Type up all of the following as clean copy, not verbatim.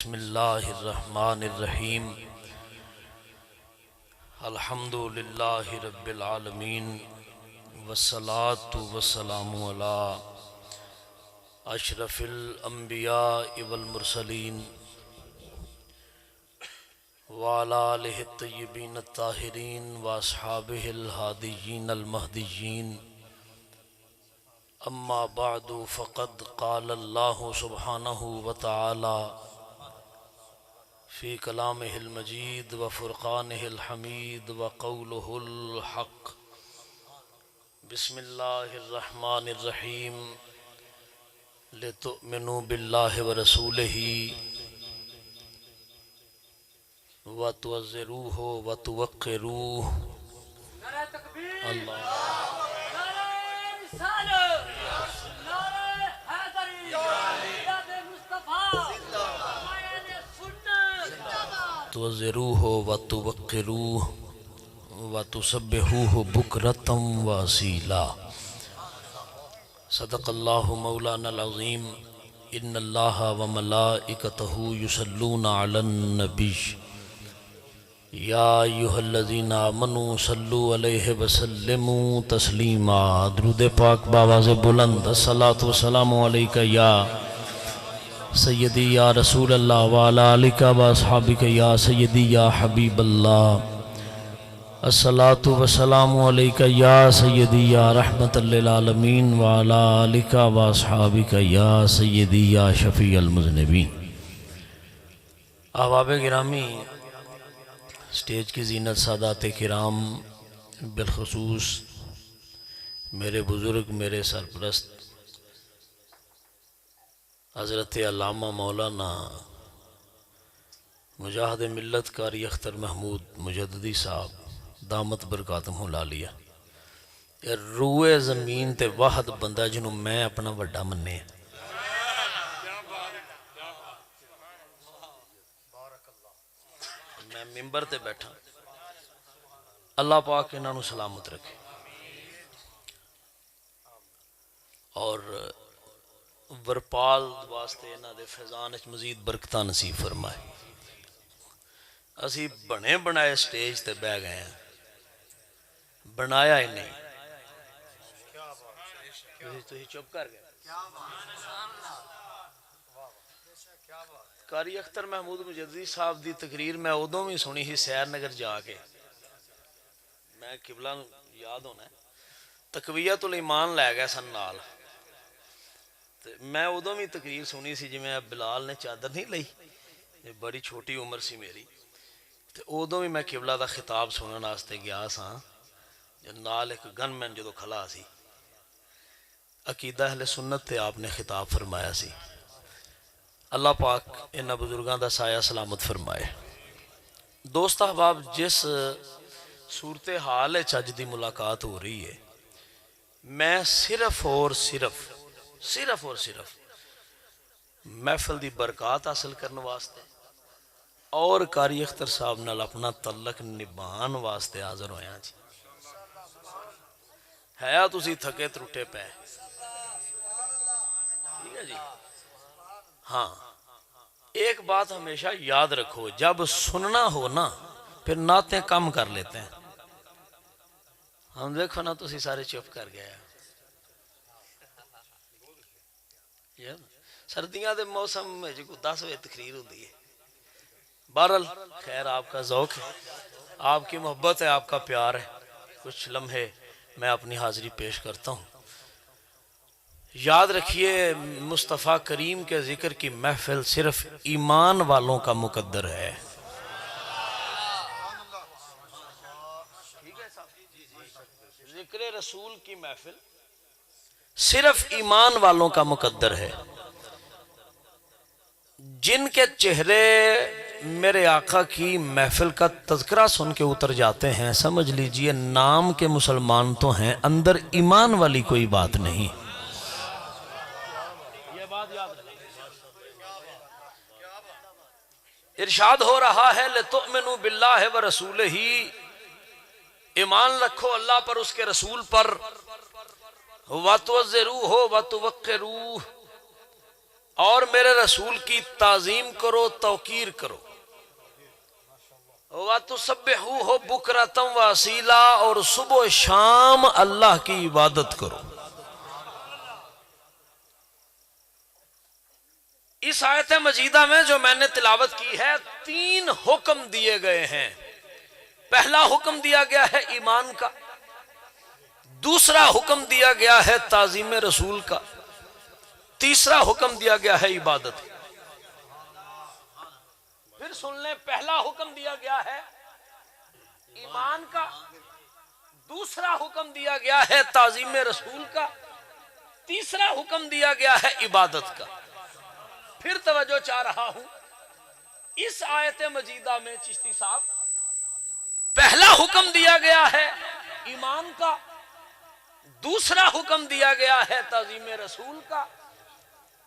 بسم اللہ الرحمن الرحیم الحمد للہ رب العالمین والصلاة والسلام علی اشرف الانبیاء والمرسلین وعلی آلہ الطیبین الطاہرین واصحابہ الہادیین المہدیین اما بعد فقد قال اللہ سبحانہ وتعالی فی کلامہ المجید وفرقانہ الحمید وقولہ الحق بسم اللہ الرحمن الرحیم لتؤمنوا باللہ ورسولہ وتعزروہ وتوقروہ اللہ تعزروہ وتوقروہ وتسبحوہ بکرۃ واصیلا صدق اللہ مولانا العظیم ان اللہ وملائکتہ یصلون علی النبی یا ایہا الذین آمنوا صلوا علیہ وسلموا تسلیما درود پاک بآواز بلند الصلاۃ والسلام علیک یا سیدی یا رسول اللہ وعلی آلک و اصحابک یا سیدی یا حبیب اللہ الصلاۃ والسلام علیک یا سیدی یا رحمت للعالمین وعلی آلک و اصحابک یا سیدی یا شفیع المذنبین۔ احباب گرامی، سٹیج کی زینت، سادات کرام، بالخصوص میرے بزرگ، میرے سرپرست حضرت علامہ مولانا مجاہد ملت قاری اختر محمود مجددی صاحب دامت برکاتہم العالیہ، یہ روئے زمین تے واحد بندہ جنہوں میں اپنا وڈا مننے ہیں۔ میں ممبر تے بیٹھا، اللہ پاک انہاں نو سلامت رکھے اور ورپال واسطے انہاں دے فیضان اچ مزید برکتاں نصیب فرمائے۔ اسی بنے بنائے سٹیج تے بہ گئے ہیں، بنایا ہی نہیں، تو ہی چپ کر گئے۔ قاری اختر محمود مجددی صاحب دی تقریر میں ادوں بھی سنی ہی سیر نگر جا کے، میں قبلہ یاد ہونا ہے، تقویت الایمان لے گئے سن نال، میں ادوں بھی تقریر سنی سی جی میں بلال نے چادر نہیں لئی، بڑی چھوٹی عمر سی میری، ادوں بھی میں قبلہ دا خطاب سنن واسطے گیا سا، نال ایک گن مین جدو کھلا سی، عقیدہ اہل سنت تے آپ نے خطاب فرمایا سی۔ اللہ پاک انہاں بزرگاں دا سایہ سلامت فرمائے۔ دوست احباب، جس صورتحال اج دی ملاقات ہو رہی ہے، میں صرف محفل دی برکات حاصل کرنے واسطے اور قاری اختر صاحب نال اپنا تعلق نبھان واسطے حاضر ہویا جی۔ ہے تسی تھکے ترٹے پے، ٹھیک ہے جی؟ ہاں، ایک بات ہمیشہ یاد رکھو، جب سننا ہو نا پھر نعتیں کم کر لیتے ہیں۔ ہم دیکھو نا تسی سارے چپ کر گئے، سردیاں دے موسم میں جو 10 بجے تقریر ہوتی ہے۔ بہرحال خیر، آپ کا ذوق ہے، آپ کی محبت ہے، آپ کا پیار ہے، کچھ لمحے میں اپنی حاضری پیش کرتا ہوں۔ یاد رکھیے، مصطفیٰ کریم کے ذکر کی محفل صرف ایمان والوں کا مقدر ہے۔ ذکر رسول کی محفل صرف ایمان والوں کا مقدر ہے۔ جن کے چہرے میرے آقا کی محفل کا تذکرہ سن کے اتر جاتے ہیں، سمجھ لیجئے نام کے مسلمان تو ہیں، اندر ایمان والی کوئی بات نہیں۔ یہ بات یاد رکھیں۔ ارشاد ہو رہا ہے لِتُؤْمِنُوا بِاللَّهِ وَرَسُولِهِ، ایمان رکھو اللہ پر، اس کے رسول پر، وَتُعَزِّرُوهُ وَتُوَقِّرُوهُ، اور میرے رسول کی تعظیم کرو، توقیر کرو. وَتُسَبِّحُوهُ بُكْرَةً وَأَصِيلًا، اور صبح و شام اللہ کی عبادت کرو. اس آیت مجیدہ میں جو میں نے تلاوت کی ہے 3 حکم دیے گئے ہیں. پہلا حکم دیا گیا ہے ایمان کا، دوسرا حکم دیا گیا ہے تعظیم رسول کا، تیسرا حکم دیا گیا ہے عبادت. پھر سن لیں، پہلا حکم دیا گیا ہے ایمان کا، دوسرا حکم دیا گیا ہے تعظیم رسول کا، تیسرا حکم دیا گیا ہے عبادت کا. پھر توجہ چاہ رہا ہوں، اس آیت مجیدہ میں چشتی صاحب پہلا حکم دیا گیا ہے ایمان کا، دوسرا حکم دیا گیا ہے تعظیم رسول کا،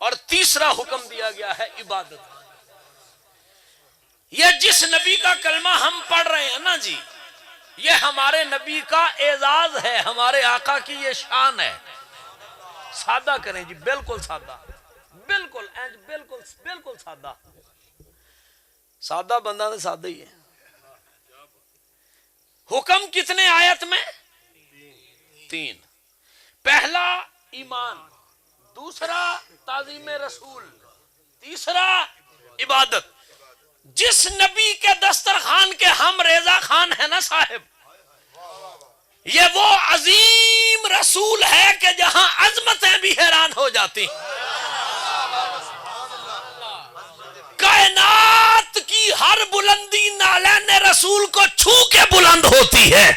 اور تیسرا حکم دیا گیا ہے عبادت کا. یہ جس نبی کا کلمہ ہم پڑھ رہے ہیں نا جی، یہ ہمارے نبی کا اعزاز ہے، ہمارے آقا کی یہ شان ہے. سادہ کریں جی، بالکل سادہ، بالکل بالکل بالکل سادہ. سادہ بندہ تو سادہ ہی ہے. حکم کتنے آیت میں؟ 3. پہلا ایمان، دوسرا تعظیم رسول، تیسرا عبادت. جس نبی کے دسترخوان کے ہم ریزہ خان ہیں نا صاحب، یہ وہ عظیم رسول ہے کہ جہاں عظمتیں بھی حیران ہو جاتی. کائنات کی ہر بلندی نالین رسول کو چھو کے بلند ہوتی ہے.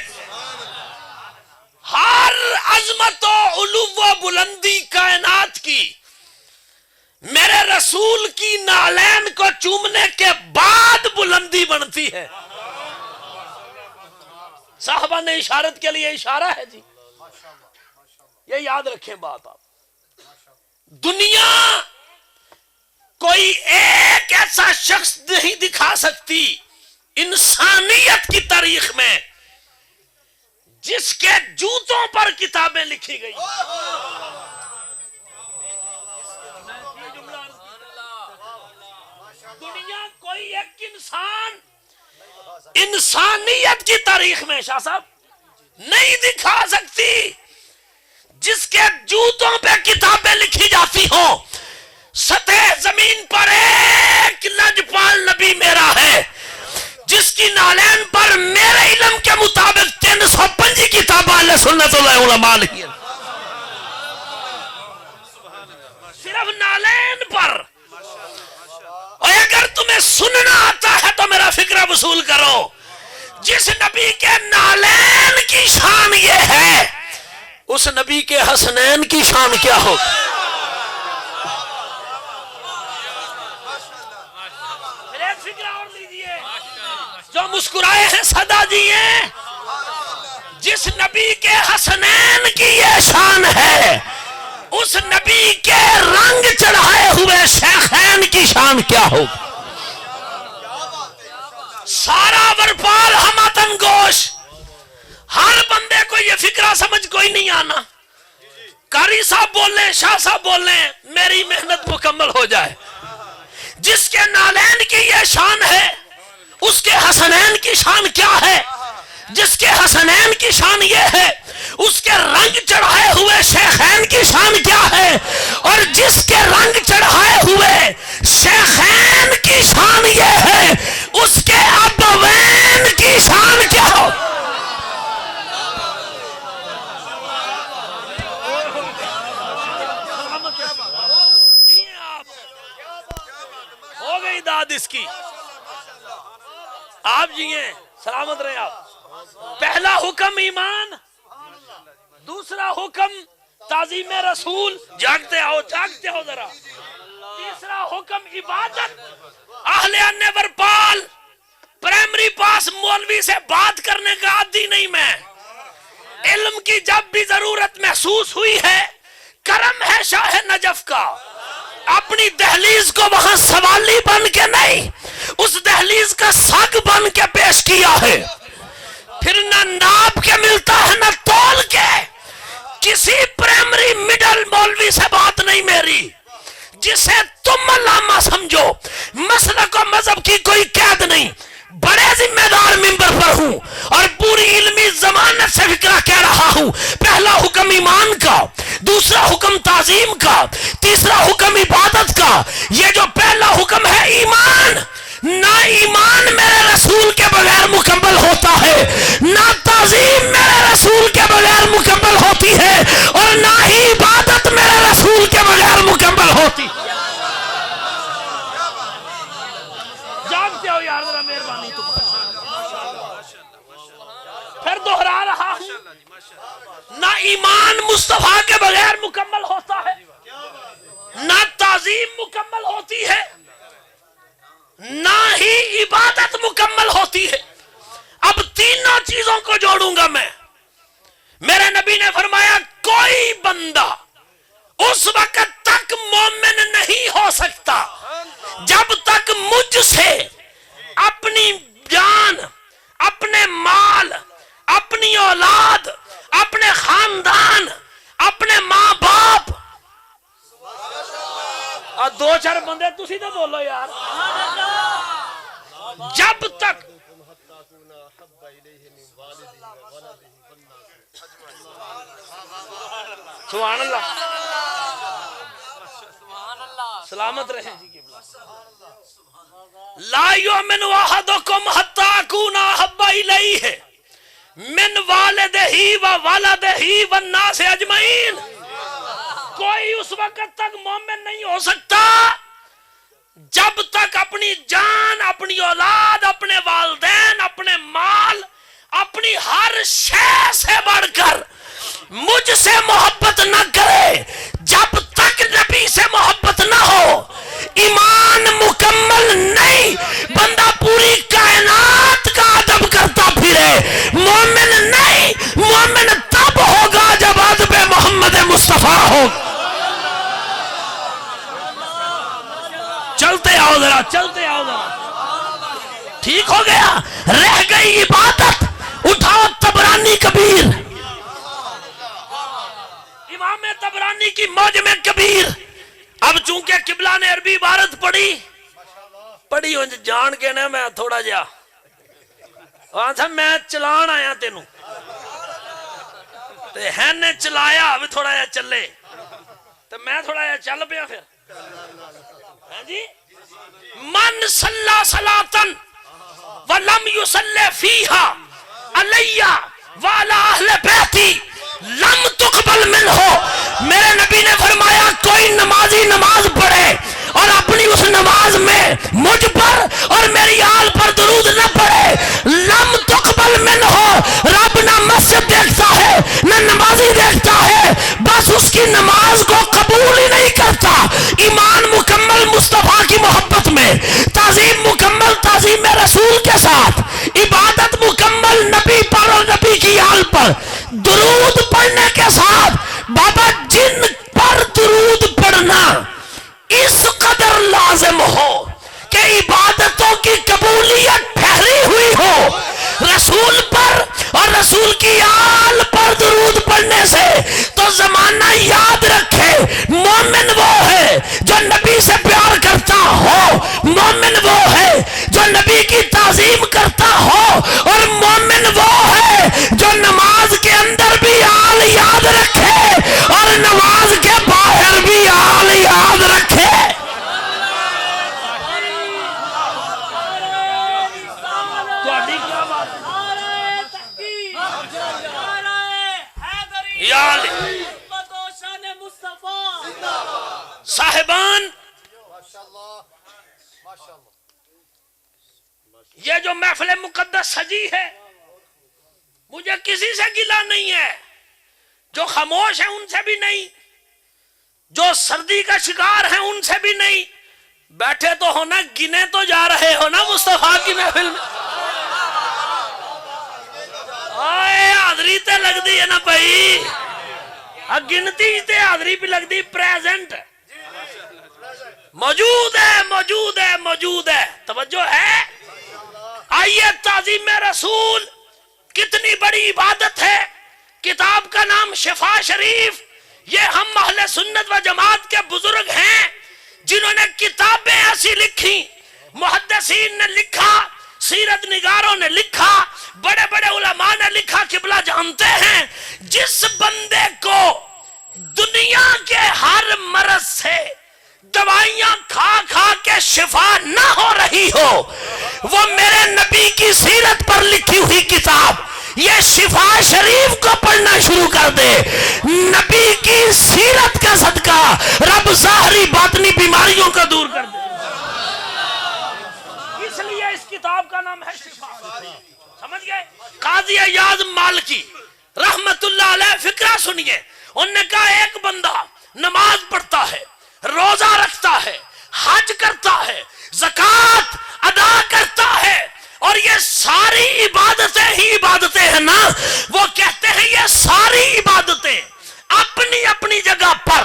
ہر عظمت و علو و بلندی کائنات کی میرے رسول کی نالین کو چومنے کے بعد بلندی بنتی ہے. صحابہ نے اشارت کے لیے اشارہ ہے جی، یہ یاد رکھیں بات. آپ دنیا کوئی ایک ایسا شخص نہیں دکھا سکتی انسانیت کی تاریخ میں جس کے جوتوں پر کتابیں لکھی گئی. دنیا کوئی ایک انسان انسانیت کی تاریخ میں شاہ صاحب نہیں دکھا سکتی جس کے جوتوں پہ کتابیں لکھی جاتی ہوں. سطح زمین پر ایک لجپال نبی میرا ہے جس کی نالین پر میرے علم کے مطابق 305 کتابیں اہل سنت والعلماء لکھی ہیں، صرف نالین پر. اور اگر تمہیں سننا آتا ہے تو میرا فکرہ وصول کرو. جس نبی کے نالین کی شان یہ ہے، اس نبی کے حسنین کی شان کیا ہو. میرے فکرہ اور لیجئے، جو مسکرائے ہیں صدا دیئے. جس نبی کے حسنین کی یہ شان ہے، اس نبی کے رنگ چڑھائے ہوئے شیخین کی شان کیا ہوگی. سارا ورپال ہمتن گوش، ہر بندے کو یہ فکرہ سمجھ کوئی نہیں آنا. قاری صاحب بولیں، شاہ صاحب بولیں، میری محنت مکمل ہو جائے. جس کے نالین کی یہ شان ہے، اس کے حسنین کی شان کیا ہے؟ جس کے حسنین کی شان یہ ہے، اس کے رنگ چڑھائے ہوئے شیخین کی شان کیا ہے؟ اور جس کے رنگ چڑھائے ہوئے شیخین کی شان یہ ہے، اس کے ابوین کی شان کیا ہو. ہو گئی داد اس کی. آپ جیئے سلامت رہے. آپ پہلا حکم ایمان، دوسرا حکم تعظیم رسول، جاگتے ہو ذرا. تیسرا حکم عبادت. اہل ورپال پرائمری پاس مولوی سے بات کرنے کا عادی نہیں میں. علم کی جب بھی ضرورت محسوس ہوئی ہے، کرم ہے شاہ نجف کا، اپنی دہلیز کو وہاں سوالی بن کے نہیں، اس دہلیز کا سگ بن کے پیش کیا ہے. پھر نہ ناپ کے ملتا ہے نہ تول کے. کسی پرائمری مڈل مولوی سے بات نہیں میری. جسے تم علامہ سمجھو، مسلک و مذہب کی کوئی قید نہیں، بڑے ذمہ دار منبر پر ہوں اور پوری علمی ضمانت سے فکرہ کہہ رہا ہوں۔ پہلا حکم ایمان کا، دوسرا حکم تعظیم کا، تیسرا حکم عبادت کا۔ یہ جو پہلا حکم ہے ایمان، نہ ایمان میرے رسول کے بغیر مکمل ہوتا ہے، نہ تعظیم میرے رسول کے بغیر مکمل ہوتی ہے، اور نہ ہی عبادت میرے رسول کے بغیر مکمل ہوتی۔ جانتے ہو یار، ذرا مہربانی پھر دوہرا رہا ہوں، نہ ایمان مصطفیٰ کے بغیر مکمل ہوتا ہے، نہ تعظیم مکمل ہوتی ہے، نہ ہی عبادت مکمل ہوتی ہے۔ اب تینوں چیزوں کو جوڑوں گا میں۔ میرے نبی نے فرمایا کوئی بندہ اس وقت تک مومن نہیں ہو سکتا جب تک مجھ سے اپنی جان، اپنے مال، اپنی اولاد، اپنے خاندان، اپنے ماں باپ، اور دو چار بندے تسی تو بولو یار، جب تک سبحان اللہ، سلامت رہے جی۔ لا یؤمن احدکم حتی اکون احب الیہ من والدہ و ولدہ والناس اجمعین۔ کوئی اس وقت تک مومن نہیں ہو سکتا جب تک اپنی جان، اپنی اولاد، اپنے والدین، اپنے مال، اپنی ہر شے سے بڑھ کر مجھ سے محبت نہ کرے، جب تک نبی سے محبت نہ ہو ایمان مکمل نہیں۔ بندہ پوری کائنات کا ادب کرتا پھرے، مومن نہیں۔ مومن تب ہوگا جب ادب محمد مصطفیٰ ہو۔ چلتے آؤ ذرا، چلتے آؤ ذرا، ٹھیک ہو گیا۔ رہ گئی عبادت، اٹھاؤ طبرانی کبیر، امام طبرانی کی موجم کبیر۔ اب چونکہ قبلہ نے عربی عبارت پڑھی جان کے نا، میں تھوڑا جا وہاں تھا، میں چلان آیا تینوں تے ہیں نے چلایا، اب تھوڑا جا چلے تو میں تھوڑا جا چل پیا پھر۔ جی من صلی صلاۃً ولم یصلی فیہا علی وعلی اہل بیتی لم تقبل منہ۔ میرے نبی نے فرمایا کوئی نمازی نماز پڑھے اور اپنی اس نماز میں مجھ پر اور میری آل پر درود نہ پڑھے، لم تقبل منہ۔ رب نہ مسجد دیکھتا ہے نہ نمازی دیکھتا ہے، بس اس کی نماز کو قبول ہی نہیں کرتا۔ ایمان مکمل مصطفیٰ کی محبت میں، تعظیم مکمل تعظیم رسول کے ساتھ، عبادت مکمل نبی پر اور نبی کی آل پر، درود پڑھنے کے ساتھ۔ بابا جن پر درود پڑھنا اس قدر لازم ہو کہ عبادتوں کی قبولیت ٹھہری ہوئی ہو، رسول پر اور رسول کی آل پر درود پڑھنے سے تو زمانہ یاد رکھے مومن وہ ہے جو نبی سے پیار کرتا ہو، مومن وہ ہے جو نبی کی تعظیم کرتا ہو، اور مومن وہ ہے جو نماز کے اندر بھی آل یاد رکھے اور نماز کے باہر بھی آل یاد رکھے۔ صاحبان، یہ جو محفل مقدس سجی ہے مجھے کسی سے گلہ نہیں ہے، جو خاموش ہیں ان سے بھی نہیں، جو سردی کا شکار ہیں ان سے بھی نہیں۔ بیٹھے تو ہو نا، گنے تو جا رہے ہو نا مصطفیٰ کی محفل میں۔ آئے حاضری تے لگ دی ہے نا بھائی، گنتی تے حاضری بھی لگ دی، پریزنٹ موجود ہے، موجود ہے، موجود ہے، توجہ ہے۔ آئیے تعظیم رسول کتنی بڑی عبادت ہے۔ کتاب کا نام شفا شریف، یہ ہم اہل سنت و جماعت کے بزرگ ہیں جنہوں نے کتابیں ایسی لکھی، محدثین نے لکھا، سیرت نگاروں نے لکھا، بڑے بڑے علماء نے لکھا، قبلہ جانتے ہیں جس بندے کو دنیا کے ہر مرض سے دوائیاں کھا کھا کے شفا نہ ہو رہی ہو، وہ میرے نبی کی سیرت پر لکھی ہوئی کتاب یہ شفا شریف کو پڑھنا شروع کر دے، نبی کی سیرت کا صدقہ رب ظاہری باطنی بیماریوں کو دور کر دے۔ اس لیے اس کتاب کا نام ہے شفا۔ سمجھ گئے؟ قاضی ایاز مالکی رحمت اللہ علیہ فقرہ سنیے، انہوں نے کہا ایک بندہ نماز پڑھتا ہے، روزہ رکھتا ہے، حج کرتا ہے، زکوٰۃ ادا کرتا ہے، اور یہ ساری عبادتیں ہی عبادتیں ہیں نا، وہ کہتے ہیں یہ ساری عبادتیں اپنی اپنی جگہ پر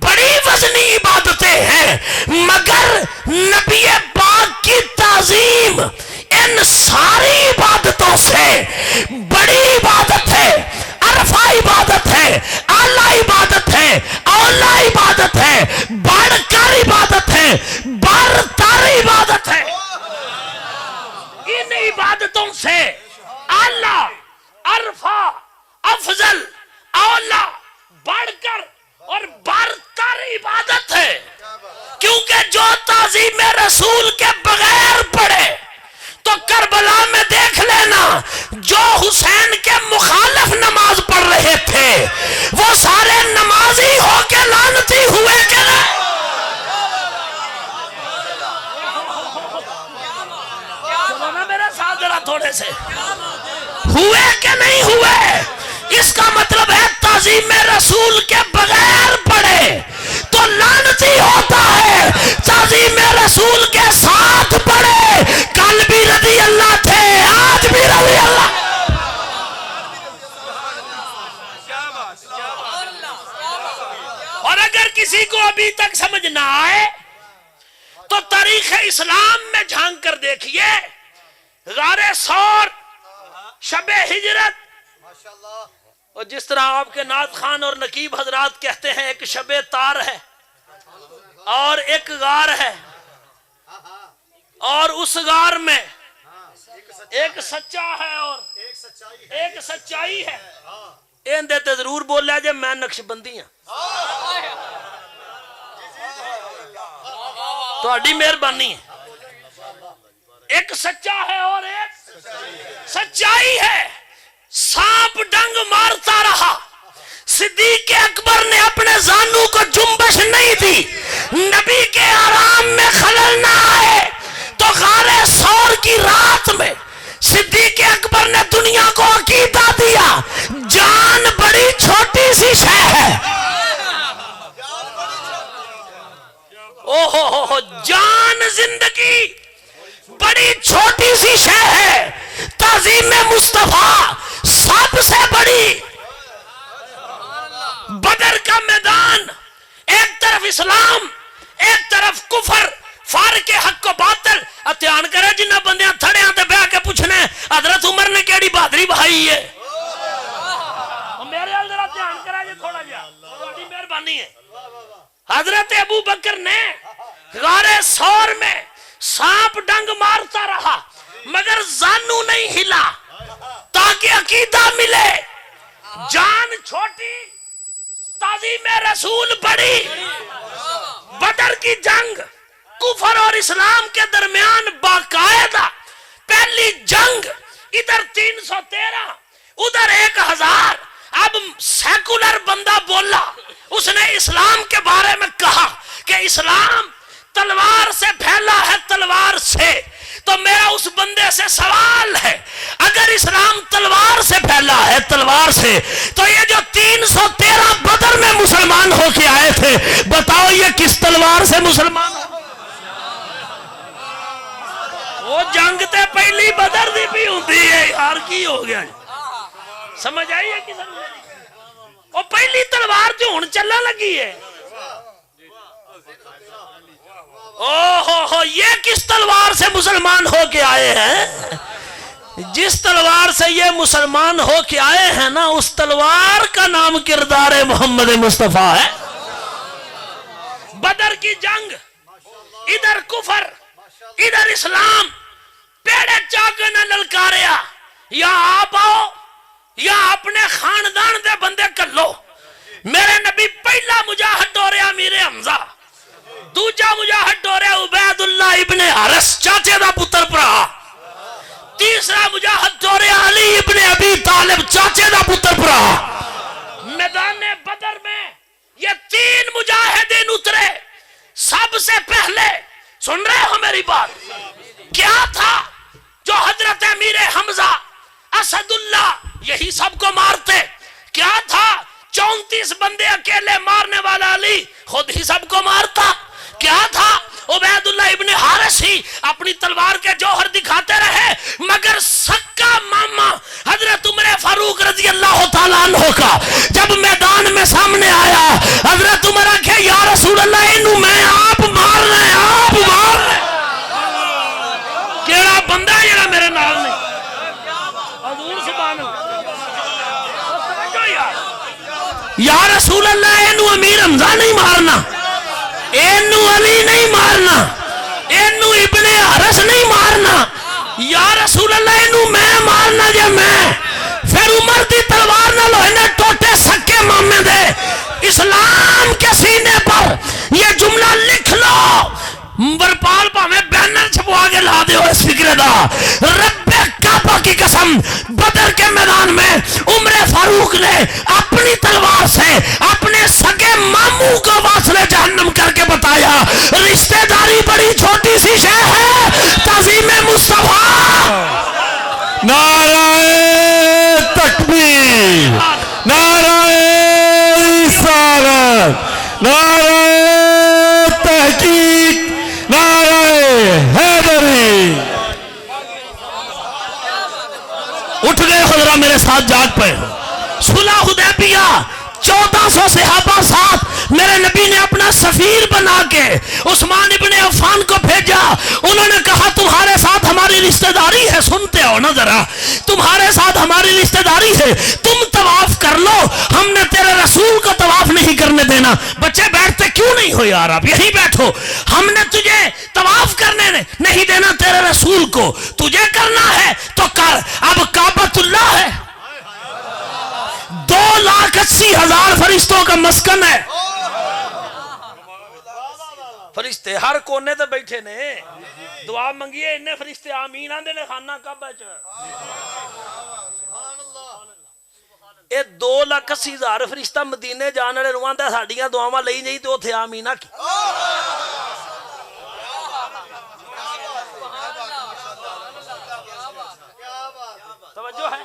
بڑی وزنی عبادتیں ہیں، مگر نبی پاک کی تعظیم ان ساری عبادتوں سے بڑی عبادت ہے، عرفہ عبادت ہے، اعلیٰ عبادت ہے، اولا عبادت ہے، بڑھ کر عبادت ہے، برتر عبادت ہے۔ ان عبادتوں سے اعلیٰ، عرفہ، افضل، اولا، بڑھ کر اور برتر عبادت ہے، کیونکہ جو تعظیم رسول کے بغیر پڑھے تو کربلا میں دیکھ لینا جو حسین کے مخالف نماز پڑھ رہے تھے وہ سارے نمازی ہو کے لعنتی ہوئے کہ نہیں؟ چلو نا میرے ساتھ ذرا تھوڑے سے، ہوئے کہ نہیں ہوئے؟ اس کا مطلب ہے تعظیم رسول کے بغیر پڑھے تو لعنتی ہوتا ہے، تعظیم رسول کے ساتھ پڑھے، کل بھی رضی اللہ تھے آج بھی رضی اللہ۔ اور اگر کسی کو ابھی تک سمجھ نہ آئے تو تاریخ اسلام میں جھانک کر دیکھیے، غار ثور، شب ہجرت، اور جس طرح آپ کے نعت خان اور نقیب حضرات کہتے ہیں ایک شب تار ہے اور ایک غار ہے، اور اس غار میں ایک سچا ہے اور ایک سچائی ہے۔ این دیتے ضرور بولیا جے میں نقش بندی ہوں، تو اڈی مہربانی ہے، ایک سچا ہے اور ایک سچائی ہے۔ سانپ ڈنگ مارتا رہا، صدیق اکبر نے اپنے زانو کو جنبش نہیں دی، نبی کے آرام میں خلل نہ آئے، تو غار ثور کی رات میں صدیق اکبر نے دنیا کو عقیدہ دیا جان بڑی چھوٹی سی شے ہے۔ اوہ جان زندگی بڑی چھوٹی سی شے ہے، تعظیم مصطفیٰ سب سے بڑی۔ بدر کا میدان، ایک طرف اسلام ایک طرف کفر، فارق حق کو باطل، اتیان کرے جنہ بندیاں تھڑے آتے بیاہ کے پوچھنے حضرت عمر نے کیڑی بہادری بھائی ہے، میرے اندر اتیان کرے جی تھوڑا جا بڑی مہربانی ہے۔ حضرت ابو بکر نے غار ثور میں سانپ ڈنگ مارتا رہا مگر زانو نہیں ہلا تاکہ عقیدہ ملے، جان چھوٹی تعظیم رسول بڑی۔ بدر کی جنگ کفر اور اسلام کے درمیان باقاعدہ پہلی جنگ، ادھر 313 ادھر 1000۔ اب سیکولر بندہ بولا، اس نے اسلام کے بارے میں کہا کہ اسلام تلوار سے پھیلا ہے، تلوار سے، تو میرا اس بندے سے سوال ہے اگر اسلام تلوار سے پھیلا ہے، تلوار سے، تو یہ جو 313 بدر میں مسلمان ہو کے آئے تھے بتاؤ یہ کس تلوار سے مسلمان ہو؟ وہ جنگ تے پہلی بدر دی بھی ہوتی ہے یار، کی ہو گیا سمجھ آئی ہے کسی نے؟ وہ پہلی تلوار جو ہن چلنے لگی ہے، اوہ یہ کس تلوار سے مسلمان ہو کے آئے ہیں؟ جس تلوار سے یہ مسلمان ہو کے آئے ہیں نا اس تلوار کا نام کردار محمد مصطفیٰ ہے۔ بدر کی جنگ ادھر کفر ادھر اسلام، پیڑے چاکے نہ للکاریا، یا آپ آؤ یا اپنے خاندان دے بندے کر لو۔ میرے نبی پہلا مجاہد ہو رہا امیر حمزہ، دوجا مجاہد ہو رہا عبید اللہ ابن حارث چاچے دا پتر پرا، تیسرا مجاہد ہو رہا علی ابن ابی طالب چاچے دا پتر پرا۔ میدان بدر میں یہ تین مجاہدین اترے، سب سے پہلے سن رہے ہو میری بات، کیا تھا جو حضرت امیر حمزہ اسد اللہ یہی سب کو مارتے، کیا تھا 34 بندے اکیلے مارنے والا علی خود ہی سب کو مارتا، کیا تھا عبید اللہ ابن حارث ہی اپنی تلوار کے جوہر دکھاتے رہے، مگر سکا ماما حضرت عمر فاروق رضی اللہ تعالیٰ عنہ کا جب میدان میں سامنے آیا، حضرت عمر آکھے یا رسول اللہ انہوں میں آپ مار رہے ہیں، آپ مار رہے ہیں۔ کیڑا بندہ ہے یہ میرے نال نہیں، حضور سبحان اللہ، یا رسول اللہ انہوں امیر حمزہ نہیں مارنا، اینو علی نہیں مارنا، اینو ابن حارث نہیں مارنا، یا رسول اللہ اینو میں مارنا جے میں۔ پھر عمر دی تلوار نہ لو انہیں ٹوٹے سکے مامے دے، اسلام کے سینے پر یہ جملہ لکھ لو، برپال پاہمیں بینر چھپوا کے لا دے ہو اس فکرے دا، رب کعبہ کی قسم بدر کے میدان میں عمر فاروق نے اپنی تلوار سے اپنے سگے ماموں کو واصل جہنم کر کے بتایا رشتہ داری بڑی چھوٹی سی شے ہے، تعظیم مصطفیٰ۔ نعرہ تکبیر، نعرہ رسالت، نعرہ تحقیق، نعرہ حیدری۔ اٹھ گئے ہو ذرا میرے ساتھ جاگ پہ ہو۔ صلح حدیبیہ 1400 صحابہ ساتھ میرے نبی نے اپنا سفیر بنا کے عثمان ابن عفان کو بھیجا، انہوں نے کہا تمہارے ساتھ ہماری رشتہ داری ہے، سنتے ہو نا ذرا، تمہارے ساتھ ہماری رشتہ داری ہے، تم طواف کر لو، ہم نے تیرے رسول کو طواف نہیں کرنے دینا۔ بچے بیٹھتے کیوں نہیں ہو یار، آپ یہیں بیٹھو، ہم نے تجھے طواف کرنے نہیں دینا تیرے رسول کو، تجھے کرنا ہے تو کر۔ اب کعبۃ اللہ ہے، 2,80,000 فرشتوں کا مسکن ہے، فرشتے ہر کونے تے بیٹھے نے، دعا منگیے انہیں فرشتے آمین آندے نے خانہ کعبہ چ۔ اے 2,80,000 فرشتہ مدینے جانے والے نوں آندا ساڈیاں دعاواں لئی نہیں تے اوتھے آمین آکھی۔ توجہ ہے،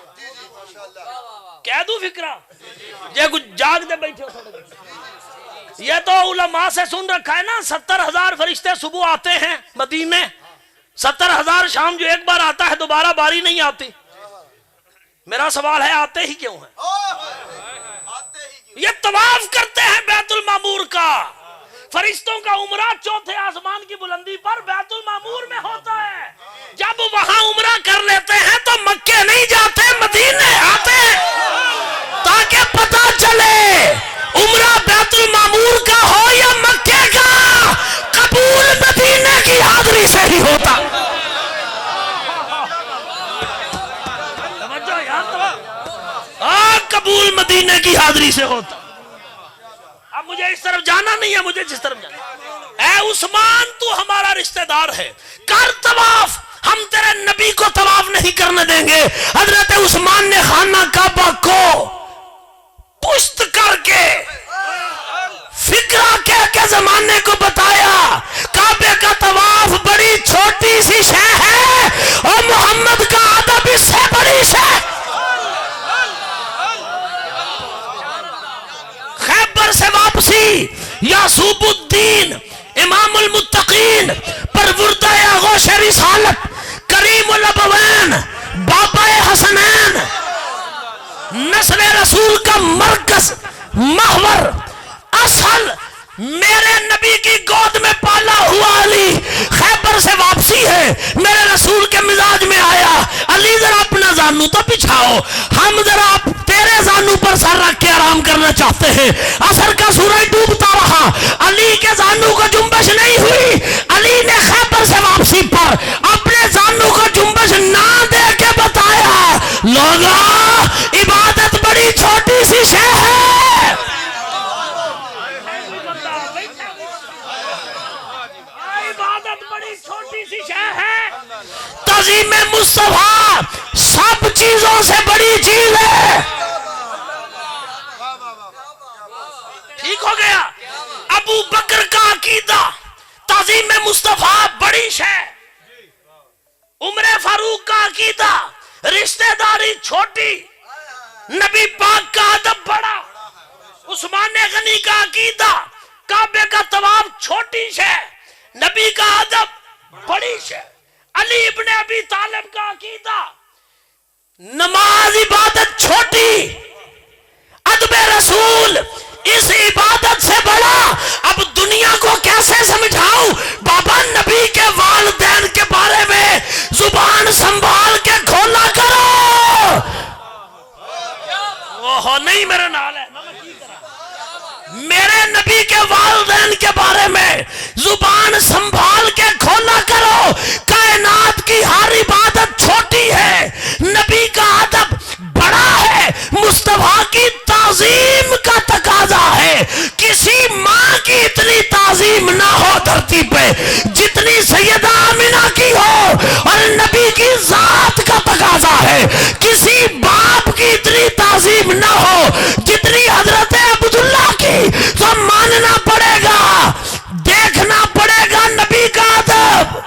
کہہ دوں فکرہ جے کچھ جاگ دے بیٹھے ہو۔ یہ تو علماء سے سن رکھا ہے نا، 70,000 فرشتے صبح آتے ہیں مدینے، 70,000 شام جو ایک بار آتا ہے دوبارہ باری نہیں آتی۔ میرا سوال ہے آتے ہی کیوں ہیں؟ یہ طواف کرتے ہیں بیت المعمور کا، فرشتوں کا عمرہ چوتھے آسمان کی بلندی پر بیت المعمور میں ہوتا ہے، جب وہاں عمرہ کر لیتے ہیں تو مکے نہیں جاتے، مدینے آتے ہیں، تاکہ پتہ چلے عمرہ بیت المعمور کا ہو یا مکے کا، قبول مدینے کی حاضری سے ہی ہوتا۔ قبول مدینے کی حاضری سے ہوتا۔ اب مجھے اس طرف جانا نہیں ہے، مجھے جس طرف جانا۔ اے عثمان تو ہمارا رشتہ دار ہے، کر طواف، ہم تیرے نبی کو طواف نہیں کرنے دیں گے۔ حضرت عثمان نے خانہ کعبہ کو پشت کر کے فکرہ کہہ کے زمانے کو بتایا کعبے کا طواف بڑی چھوٹی سی شے ہے اور محمد کا ادب اس سے بڑی شے۔ خیبر سے واپسی یعقوب الدین امام المتقین پروردہ آغوش رسالت کریم الابوین بابا حسنین نسل رسول کا مرکز محور اصل میرے نبی کی گود میں پالا ہوا علی خیبر سے واپسی ہے، میرے رسول کے مزاج میں آیا، علی ذرا اپنا زانو تو پچھاؤ، ہم ذرا تیرے زانو پر سر رکھ کے آرام کرنا چاہتے ہیں۔ عصر کا سورج ڈوبتا رہا، علی کے زانو کو جنبش نہیں ہوئی، علی پر اپنے زانوں کو جنبش نہ دے کے بتایا لوگا عبادت بڑی چھوٹی سی شے ہے. عبادت بڑی چھوٹی سی شے ہے. تعظیم مصطفیٰ سب چیزوں سے بڑی چیز ہے. ٹھیک ہو گیا. ابو بکر کا عقیدہ تعظیم مصطفیٰ بڑی شے. عمر فاروق کا عقیدہ رشتہ داری چھوٹی. نبی پاک کا ادب بڑا. عثمان غنی کا عقیدہ کعبے کا طواف چھوٹی شے. نبی کا ادب بڑی شے. علی ابن ابی طالب کا عقیدہ نماز عبادت چھوٹی. ادب رسول اس عبادت سے بڑا. اب دنیا کو کیسے سمجھاؤں بابا نبی کے والدین کے بارے میں زبان سنبھال کے کھولا کرو. وہ نہیں میرے نال ہے. میرے نبی کے والدین کے بارے میں زبان سنبھال کے کھولا کرو. کائنات کی ہر عبادت چھوٹی ہے. نبی کا ادب بڑا ہے. مصطفیٰ کی تعظیم کا تقاضا ہے. کسی ماں کی اتنی تعظیم نہ ہو دھرتی پہ جتنی سیدہ آمنہ کی ہو. اور نبی کی ذات کا تقاضا ہے. کسی باپ کی اتنی تعظیم نہ ہو جتنی حضرت عبداللہ کی. تو ماننا پڑے گا, دیکھنا پڑے گا نبی کا ادب.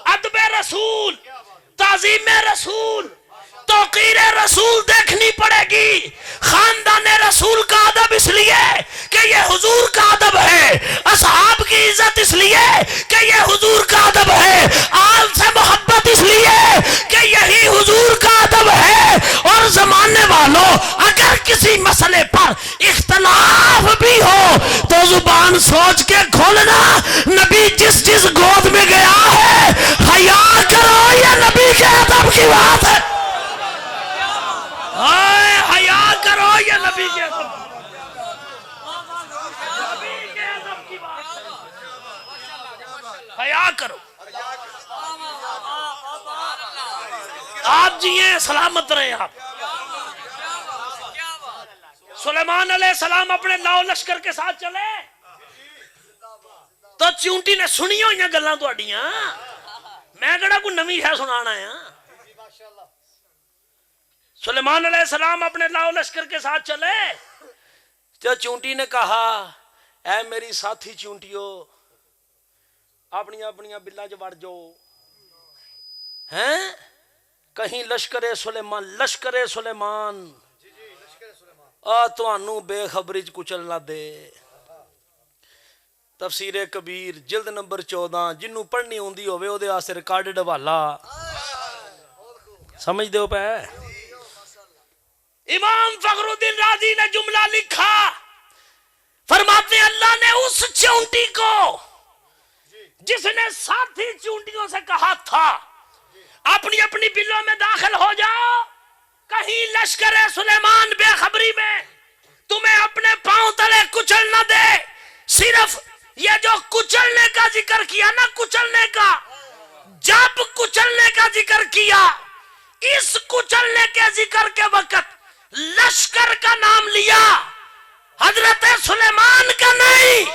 ادب رسول, تعظیم رسول, توقیر رسول دیکھنی پڑے گی. خاندان رسول کا ادب اس لیے کہ یہ حضور کا ادب ہے. اصحاب کی عزت اس لیے کہ یہ حضور کا ادب ہے. آل سے محبت اس لیے کہ یہی حضور کا ادب ہے. اور زمانے والوں اگر کسی مسئلے پر اختلاف بھی ہو تو زبان سوچ کے کھولنا. نبی جس جس گود میں گیا ہے حیا کرو, یہ نبی کے ادب کی بات ہے. حیا کرو, یہ نبی کے ادب کی بات ہے. حیا کرو. آپ جیئے سلامت رہے. آپ سلیمان علیہ السلام اپنے لاؤ لشکر کے ساتھ چلے تو چونٹی نے سنی ہوئی گلاں تہاڈیاں. میں کہڑا کوئی نویں ہے سنانا ہے. سلیمان علیہ السلام اپنے لاؤ لشکر کے ساتھ چلے تو چونٹی نے کہا اے میری ساتھی چونٹیو اپنی اپنی بلاں چ وڑ جاؤ. ہیں کہیں لشکر سلیمان تانوں بے خبری چ کچل نہ دے. تفسیر کبیر جلد نمبر 14 جنوں پڑھنی ہوندی ہوے او دے واسطے ریکارڈڈ حوالہ سمجھ دیو پے. امام فخر الدین رازی نے جملہ لکھا, فرماتے اللہ نے اس چونٹی کو جس نے ساتھی چونٹیوں سے کہا تھا اپنی اپنی بلوں میں داخل ہو جاؤ, کہیں لشکر سلیمان بے خبری میں تمہیں اپنے پاؤں تلے کچل نہ دے. صرف یہ جو کچلنے کا ذکر کیا نا, کچلنے کا, جب کچلنے کا ذکر کیا اس کچلنے کے ذکر کے وقت لشکر کا نام لیا, حضرت سلیمان کا نہیں.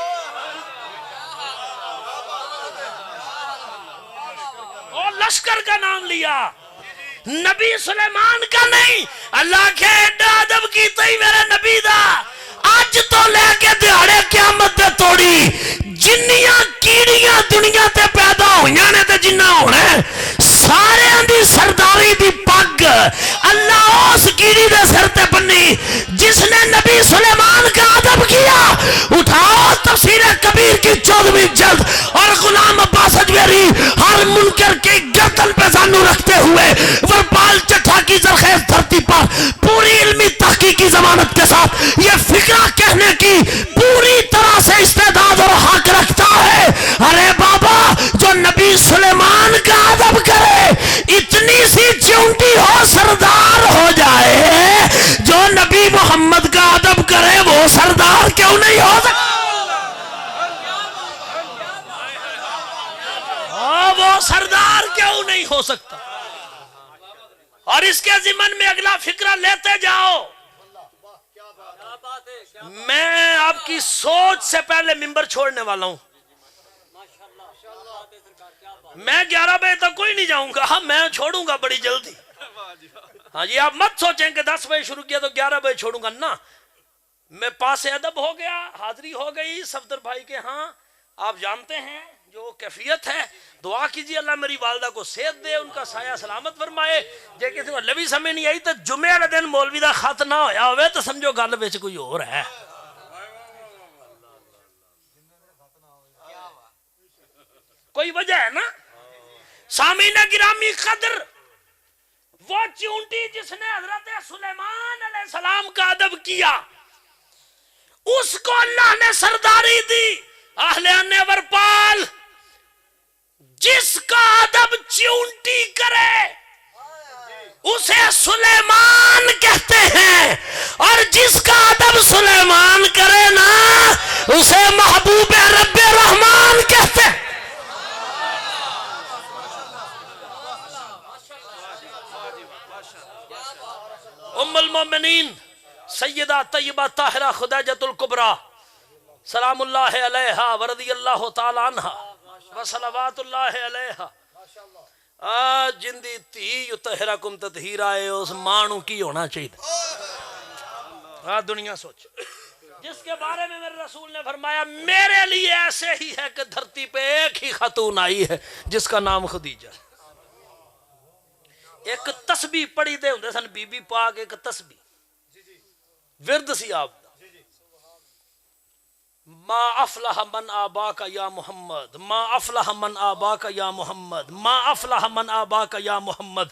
اور لشکر کا نام لیا, نبی سلیمان کا نہیں. اللہ کے ایڈا ادب کی تئی میرے نبی دا. اج تو لے کے دیہڑے قیامت دے توڑی جنیاں کیڑیاں دنیا تے پیدا ہوئیاں نے تے جنہ ہونے سارے دی سرداری دی پگ اللہ اس کیڑی دے سر تے بنی جس نے نبی سلیمان کا ادب کیا. اٹھاؤ تفسیر کبیر کی 14ویں جلد اور غلام عباس اجمیری ہر منکر کی گردن پہ زانو رکھتے ہوئے ورپال چٹھا کی زرخیز دھرتی پر پوری علمی تحقیقی ضمانت کے ساتھ یہ فکرہ کہنے کی پوری طرح سے استعداد اور حق رکھتا ہے. ارے بابا جو نبی سلیمان کا ادب کرے اتنی سی چونٹی ہو سردار ہو جائے, جو نبی محمد کا ادب کرے وہ سردار کیوں نہیں ہو سکتا. ٹکاؤ نہیں ہو سکتا. اور اس کے ضمن میں اگلا فکرہ لیتے جاؤ. میں آپ کی سوچ سے پہلے منبر چھوڑنے والا ہوں. میں 11 بجے تک کوئی نہیں جاؤں گا, میں چھوڑوں گا بڑی جلدی. ہاں جی, آپ مت سوچیں کہ 10 بجے شروع کیا تو 11 بجے چھوڑوں گا نا. میں پاس ادب ہو گیا, حاضری ہو گئی صفدر بھائی کے ہاں. آپ جانتے ہیں جو کیفیت ہے. دعا کیجیے اللہ میری والدہ کو صحت دے, ان کا سایہ سلامت فرمائے. جے کسی کو لبی سمجھ نہیں آئی تو جمعے والے دن مولوی دا خط نہ ہویا ہوئے تو سمجھو گل وچ کوئی اور ہے. کوئی وجہ ہے نا. سامعین گرامی قدر, وہ چونٹی جس نے حضرت سلیمان علیہ السلام کا ادب کیا, اس کو اللہ نے سرداری دی. اہل ورپال, جس کا ادب چونٹی کرے اسے سلیمان کہتے ہیں, اور جس کا ادب سلیمان کرے نا اسے محبوب رب رحمان کہتے ہیں. ام المومنین سیدہ طیبہ طاہرہ خدیجۃ الکبریٰ سلام اللہ علیہا ورضی اللہ تعالی عنہا وصلوات اللہ علیہا, جندی تھی یطہرکم تطہیرا, اس مانو کی ہونا چاہیے. دنیا سوچ, جس کے بارے میں میرے رسول نے فرمایا میرے لیے ایسے ہی ہے کہ دھرتی پہ ایک ہی خاتون آئی ہے جس کا نام خدیجہ. ایک تسبیح پڑھی دے ہوندے سن بی بی پاک, ایک تسبیح ورد سی آپ دا, ما افلح من آباک یا محمد, ما افلح من آباک یا محمد, ما افلح من آباک یا محمد,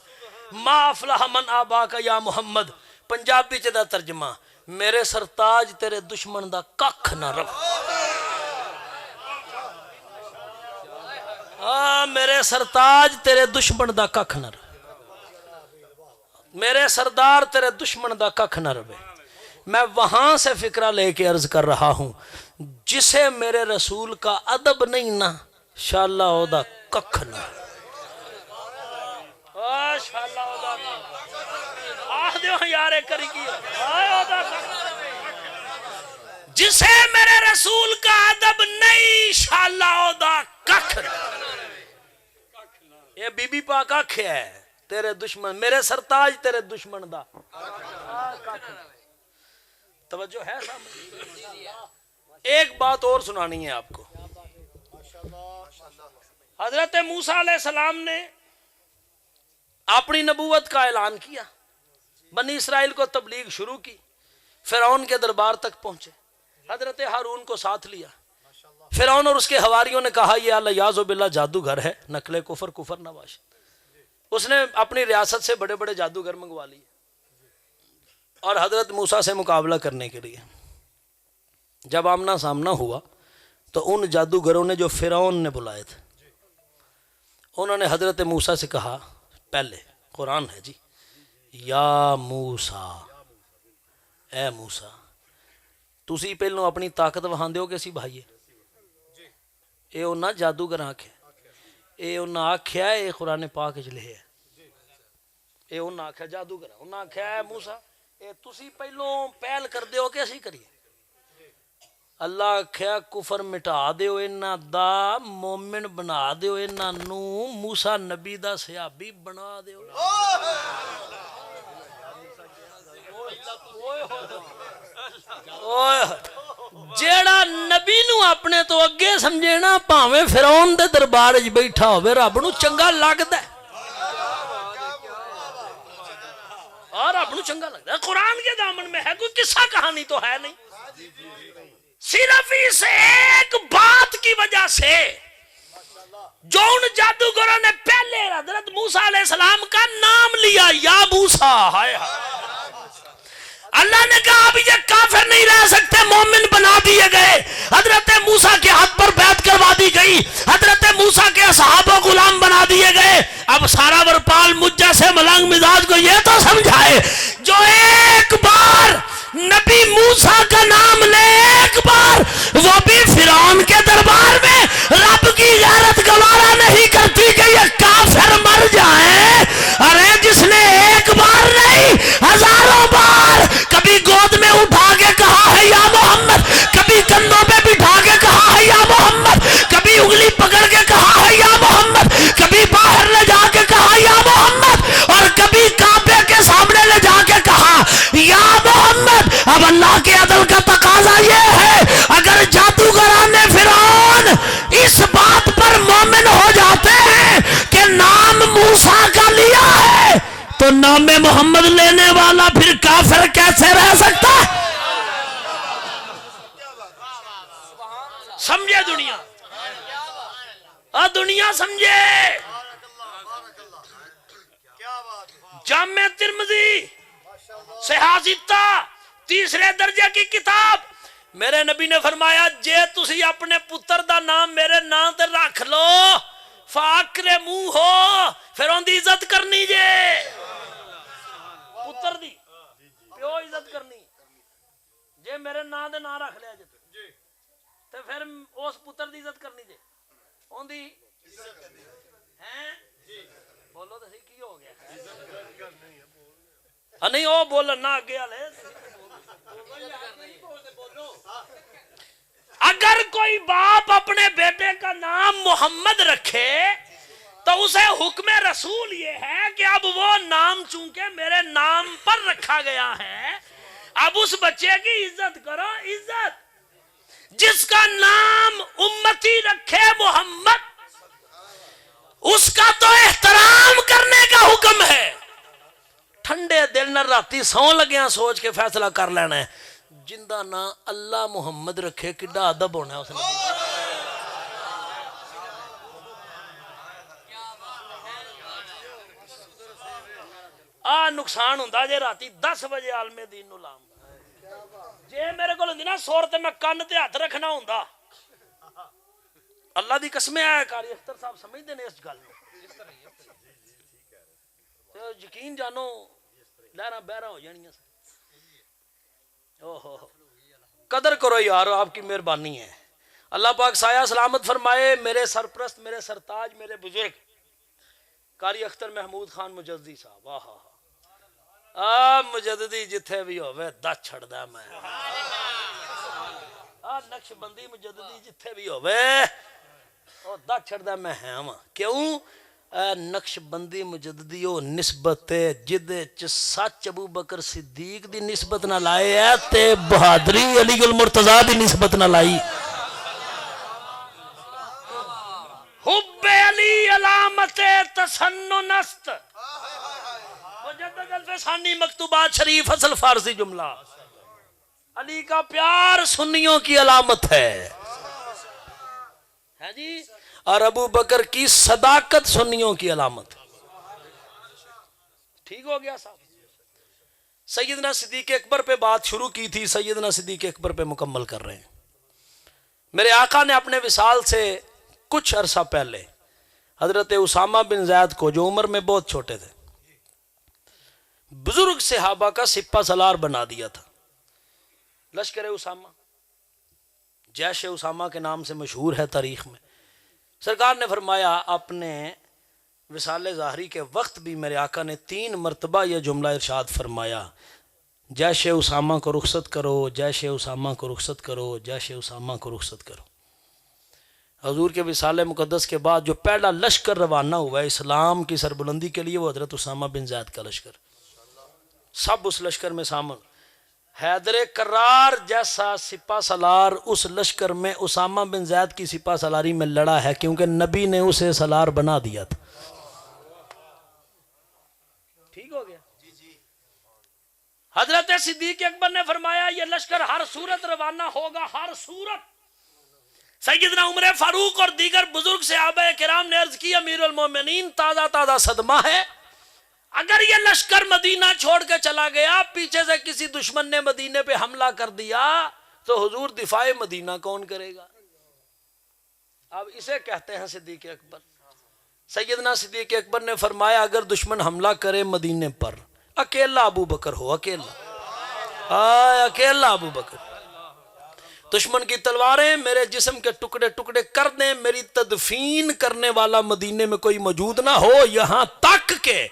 ما افلح من آباک یا محمد. پنجابی چ دا ترجمہ, میرے سرتاج تیرے دشمن دا ککھ نہ رکھ. میرے سرتاج تیرے دشمن دا ککھ نہ رکھ, میرے سردار تیرے دشمن دا ککھ نہ رہے. میں وہاں سے فکرہ لے کے عرض کر رہا ہوں, جسے میرے رسول کا ادب نہیں نا شاءاللہ او دا ککھ نہ. شاءاللہ او دا آہ دیو یارے کری کیا. جسے میرے رسول کا ادب نہیں شاءاللہ او دا ککھ نہ. یہ بی بی پاک آکھے ہے تیرے دشمن, میرے سرتاج تیرے دشمن دا. توجہ ہے سامنے. ایک بات اور سنانی ہے آپ کو. حضرت موسیٰ علیہ السلام نے اپنی نبوت کا اعلان کیا, بنی اسرائیل کو تبلیغ شروع کی, فرعون کے دربار تک پہنچے, حضرت ہارون کو ساتھ لیا. فرعون اور اس کے حواریوں نے کہا یہ الیاذ باللہ جادوگر ہے, نقل کفر کفر نواش. اس نے اپنی ریاست سے بڑے بڑے جادوگر منگوا لیے اور حضرت موسیٰ سے مقابلہ کرنے کے لیے جب آمنا سامنا ہوا تو ان جادوگروں نے جو فرعون نے بلائے تھے انہوں نے حضرت موسیٰ سے کہا, پہلے قرآن ہے جی, یا موسیٰ, اے موسیٰ تسی پہلوں اپنی طاقت وہاں دیو کسی بھائیے. اے انہاں جادوگر آنکھیں, اے انہاں آکھیا اے قرآن پاک وچ لکھیا ہے. اے انہاں آکھیا جادوگر, انہاں آکھیا اے موسیٰ اے تسی پہلوں پہل کر دیو کہ اسی کریے. اللہ آکھیا کفر مٹا دیو انہاں دا, مومن بنا دیو انہاں نو, موسیٰ نبی دا صحابی بنا دیو. جیڑا نبی نو اپنے تو اگے سمجھے نا پاویں فرعون دے دربار وچ بیٹھا ہوے رب نو چنگا لگدا ہے, اور رب نو چنگا لگدا ہے. قرآن کے دامن میں ہے, کوئی قصہ کہانی تو ہے نہیں. صرف اس ایک بات کی وجہ سے جو ان جادوگروں نے پہلے حضرت موسیٰ علیہ السلام کا نام لیا یا موسیٰ, ہائے اللہ نے کہا اب یہ کافر نہیں رہ سکتے, مومن بنا دیے گئے. حضرت موسیٰ کے ہاتھ پر بیعت کروا دی گئی, حضرت موسیٰ کے اصحاب و غلام بنا دیے گئے. اب سارا ورپال مجھ جیسے ملنگ مزاج کو یہ تو سمجھائے جو ایک بار نبی موسیٰ کا نام لے, ایک بار وہ بھی فرعون کے دربار میں, رب کی غیرت گوارا نہیں کرتی کہ یہ کافر مر نام محمد لینے والا پھر کافر کیسے رہ سکتا ہے؟ سمجھے دنیا، دنیا سمجھے۔ جامع ترمذی صحیح ستہ تیسرے درجے کی کتاب، میرے نبی نے فرمایا جے تسی اپنے پتر دا نام میرے نام تے رکھ لو فاکرمو ہو، پھر ان دی عزت کرنی جے، پتر دی پیو عزت کرنی جے میرے نام دے نام رکھ لیا جے تے پھر اس پتر دی عزت کرنی جے، ان دی ہیں بولو تو صحیح کی ہو گیا نہیں وہ بولن نہ آگے والے۔ اگر کوئی باپ اپنے بیٹے کا نام محمد رکھے تو اسے حکم رسول یہ ہے کہ اب وہ نام چونکہ میرے نام پر رکھا گیا ہے اب اس بچے کی عزت کرو، عزت۔ جس کا نام امتی رکھے محمد اس کا تو احترام کرنے کا حکم ہے۔ ٹھنڈے دل نہ راتی سو لگیاں سوچ کے فیصلہ کر لینا ہے جندہ نہ اللہ محمد رکھے کڈا ادب ہونا ہے اس نے۔ نقصان ہوندا جے راتی 10 بجے عالم دین نو لام جے میرے کو ہوندی نا سور تے میں کن تے ہاتھ رکھنا ہوندا۔ اللہ دی قسم ہے قاری اختر صاحب سمجھدے نے اس گل نو، یقین جانو لہراں بہراں ہو جانیاں۔ قدر کرو یار، آپ کی مہربانی ہے۔ اللہ پاک سایہ سلامت فرمائے۔ میرے سرپرست، میرے سرتاج، میرے بزرگ قاری اختر محمود خان مجددی صاحب، مجددی جتھے بھی ہوئے دس چھڑدا میں، نقش بندی مجددی جتھے بھی ہوئے دس چھڑدا میں ہاں۔ کیوں؟ نقش بندی مجددی او نسبت ہے جدے چ سچ ابو بکر صدیق دی نسبت نہ لائے ہے تے بہادری علی المرتضی دی نسبت نہ لائی۔ حب علی علامت تسنن است، مجدد الفسانی مکتوبات شریف اصل فارسی جملہ۔ علی کا پیار سنیوں کی علامت ہے جی، اور ابو بکر کی صداقت سنیوں کی علامت۔ ٹھیک ہو گیا صاحب؟ سیدنا صدیق اکبر پہ بات شروع کی تھی، سیدنا صدیق اکبر پہ مکمل کر رہے ہیں۔ میرے آقا نے اپنے وصال سے کچھ عرصہ پہلے حضرت اسامہ بن زید کو، جو عمر میں بہت چھوٹے تھے، بزرگ صحابہ کا سپہ سالار بنا دیا تھا۔ لشکر اسامہ، جیش اسامہ کے نام سے مشہور ہے تاریخ میں۔ سرکار نے فرمایا اپنے وصال ظاہری کے وقت بھی میرے آقا نے 3 مرتبہ یہ جملہ ارشاد فرمایا، جیش اسامہ کو رخصت کرو، جیش اسامہ کو رخصت کرو، جیش اسامہ کو رخصت کرو۔ حضور کے وصال مقدس کے بعد جو پہلا لشکر روانہ ہوا ہے اسلام کی سربلندی کے لیے، وہ حضرت اسامہ بن زید کا لشکر۔ سب اس لشکر میں شامل۔ حیدر کرار جیسا سپہ سالار اس لشکر میں اسامہ بن زید کی سپہ سالاری میں لڑا ہے، کیونکہ نبی نے اسے سالار بنا دیا تھا۔ ٹھیک ہو گیا؟ حضرت صدیق اکبر نے فرمایا یہ لشکر ہر صورت روانہ ہوگا، ہر صورت۔ سیدنا عمر فاروق اور دیگر بزرگ صحابہ کرام نے عرض کی امیر المومنین تازہ تازہ صدمہ ہے، اگر یہ لشکر مدینہ چھوڑ کے چلا گیا، پیچھے سے کسی دشمن نے مدینے پہ حملہ کر دیا تو حضور دفاع مدینہ کون کرے گا؟ اب اسے کہتے ہیں صدیق اکبر۔ سیدنا صدیق اکبر نے فرمایا اگر دشمن حملہ کرے مدینے پر، اکیلا ابو بکر ہو، اکیلا ابو بکر، دشمن کی تلواریں میرے جسم کے ٹکڑے ٹکڑے کر دیں، میری تدفین کرنے والا مدینے میں کوئی موجود نہ ہو، یہاں تک کہ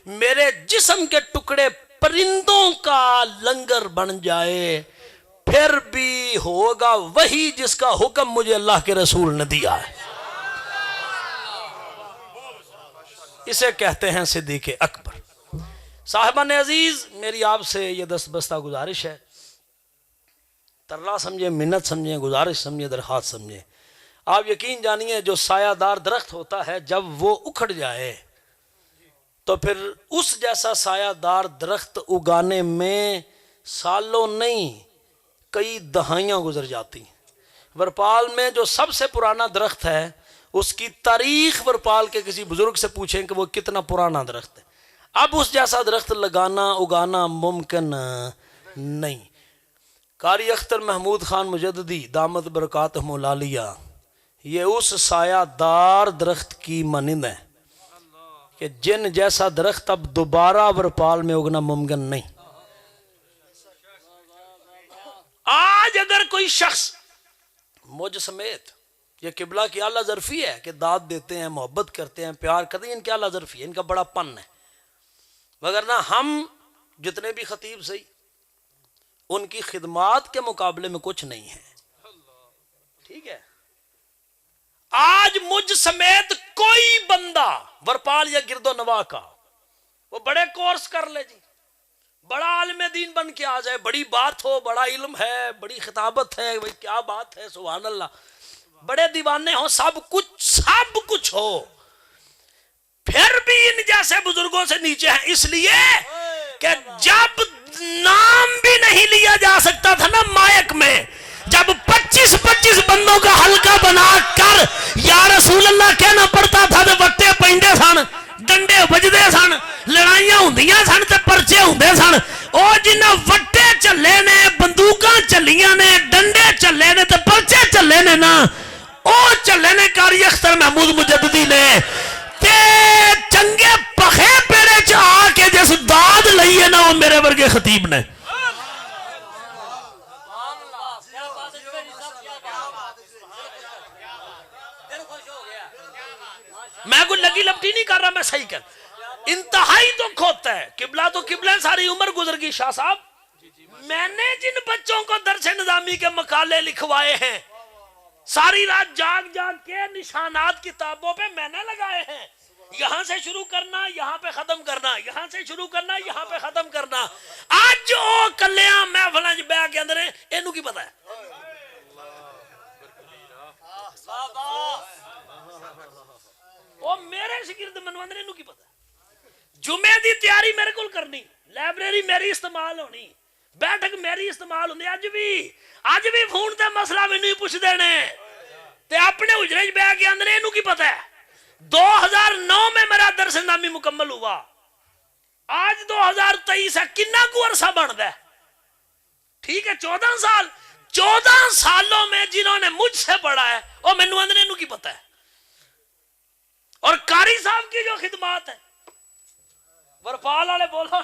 میرے جسم کے ٹکڑے پرندوں کا لنگر بن جائے، پھر بھی ہوگا وہی جس کا حکم مجھے اللہ کے رسول نے دیا ہے۔ اسے کہتے ہیں صدیق اکبر۔ صاحبان عزیز، میری آپ سے یہ دست بستہ گزارش ہے، ترلا سمجھیں، منت سمجھیں، گزارش سمجھیں، درخواست سمجھیں۔ آپ یقین جانیے جو سایہ دار درخت ہوتا ہے جب وہ اکھڑ جائے تو پھر اس جیسا سایہ دار درخت اگانے میں سالوں نہیں کئی دہائیاں گزر جاتی. ورپال میں جو سب سے پرانا درخت ہے اس کی تاریخ ورپال کے کسی بزرگ سے پوچھیں کہ وہ کتنا پرانا درخت ہے. اب اس جیسا درخت لگانا اگانا ممکن نہیں. قاری اختر محمود خان مجددی دامت برکاتہم العالیہ یہ اس سایہ دار درخت کی مانند ہے کہ جن جیسا درخت اب دوبارہ ورپال میں اگنا ممکن نہیں. آج اگر کوئی شخص مجھ سمیت یہ قبلہ کی اعلیٰ ظرفی ہے کہ داد دیتے ہیں، محبت کرتے ہیں، پیار کرتے ہیں، ان کی اعلیٰ ظرفی ہے، ان کا بڑا پن ہے. وگرنہ ہم جتنے بھی خطیب صحیح ان کی خدمات کے مقابلے میں کچھ نہیں ہے. ٹھیک ہے. آج مجھ سمیت کوئی بندہ ورپال یا گرد و نواح کا وہ بڑے کورس کر لے جی، بڑا عالم دین بن کے آ جائے، بڑی بات ہو، بڑا علم ہے، بڑی خطابت ہے، بھائی کیا بات ہے، سبحان اللہ، بڑے دیوانے ہوں، سب کچھ ہو، پھر بھی ان جیسے بزرگوں سے نیچے ہیں. اس لیے کہ جب نام بھی نہیں لیا جا سکتا تھا نا مائک میں، جب 25 بندوں کا حلقہ بنا کر یا رسول اللہ کہنا پڑتا تھا تو وٹے پینڈے سن، ڈنڈے بجدے سن، لڑائیاں ہوندیاں سن تے پرچے ہوندے سن. او جنہ وٹے چلے نے، بندوقاں چلیاں نے، ڈنڈے چلے نے تے پرچے چلے نے نا، او چلے نے قاری اختر محمود مجددی نے. تے چنگے پخے پیڑے چ آ کے جس داد لئی ہے نا وہ میرے ورگے خطیب نے. میں کوئی لگی لپٹی نہیں کر رہا، میں صحیح کر. انتہائی دکھ ہوتا ہے. قبلہ تو قبلہ ساری عمر گزر گئی. شاہ صاحب میں نے جن بچوں کو درس نظامی کے مقالے لکھوائے ہیں ساری رات جاگ کے نشانات کتابوں پہ میں نے لگائے ہیں. یہاں سے شروع کرنا، یہاں پہ ختم کرنا، یہاں سے شروع کرنا، یہاں پہ ختم کرنا. آج جو کلیاں محفلاں وچ بیٹھ کے اندر اینو کی پتہ ہے؟ وہ میرے شاگرد منوندر اینو کی پتہ ہے؟ جمعے دی تیاری میرے کول کرنی، لائبریری میری استعمال ہونی، بیٹھک میری استعمال ہوندی. اج بھی فون تے مسئلہ مینوں ہی پوچھ دینے تے اپنے حجرے وچ بیٹھ کے اندر اینو کی پتہ ہے؟ 2009 میں میرا درس نامی مکمل ہوا، آج 2023 ہے، کنا کو عرصہ بنتا ہے؟ ٹھیک ہے 14 سال. 14 سالوں میں جنہوں نے مجھ سے پڑھا ہے وہ مینوں اندر اینو کی پتہ ہے. اور قاری صاحب کی جو خدمات ہے ورپال والے بولو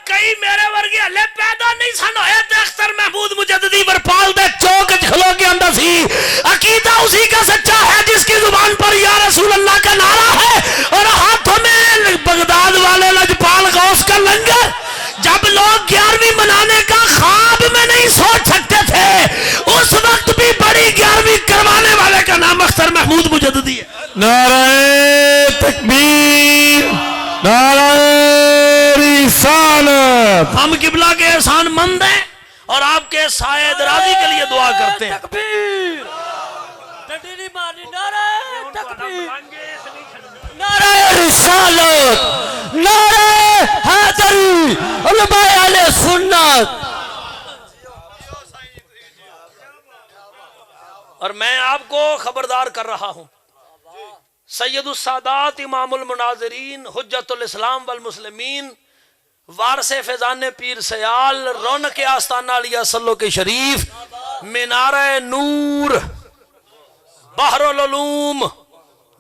کئی میرے ورگے ہلے پیدا نہیں سن ہوئے تے اختر محمود مجددی ورپال دے چوک کھلو کے اندر سی. عقیدہ اسی کا سچا ہے جس کی زبان پر یا رسول اللہ کا نعرہ ہے اور ہاتھوں میں بغداد والے لجپال غوث کا لنگر. جب لوگ 11ویں منانے کا خواب میں نہیں سوچ سکتے تھے اس وقت بھی بڑی 11ویں کروانے والے کا نام اختر محمود مجددی ہے. نعرہ تکبیر، نعرہ رسالت. ہم قبلہ کے احسان مند ہیں اور آپ کے سائے درازی کے لیے دعا کرتے ہیں. تکبیر، ڈنڈی نہیں مارنی. نعرہ تکبیر، نعرہ رسالت، نعرہ حیدری، علماء اہل سنت. اور میں آپ کو خبردار کر رہا ہوں، سید السادات امام المناظرین حجت الاسلام والمسلمین وارث فیضان پیر سیال رونق آستانہ علیہ صلو کے شریف مینارہ نور بحر العلوم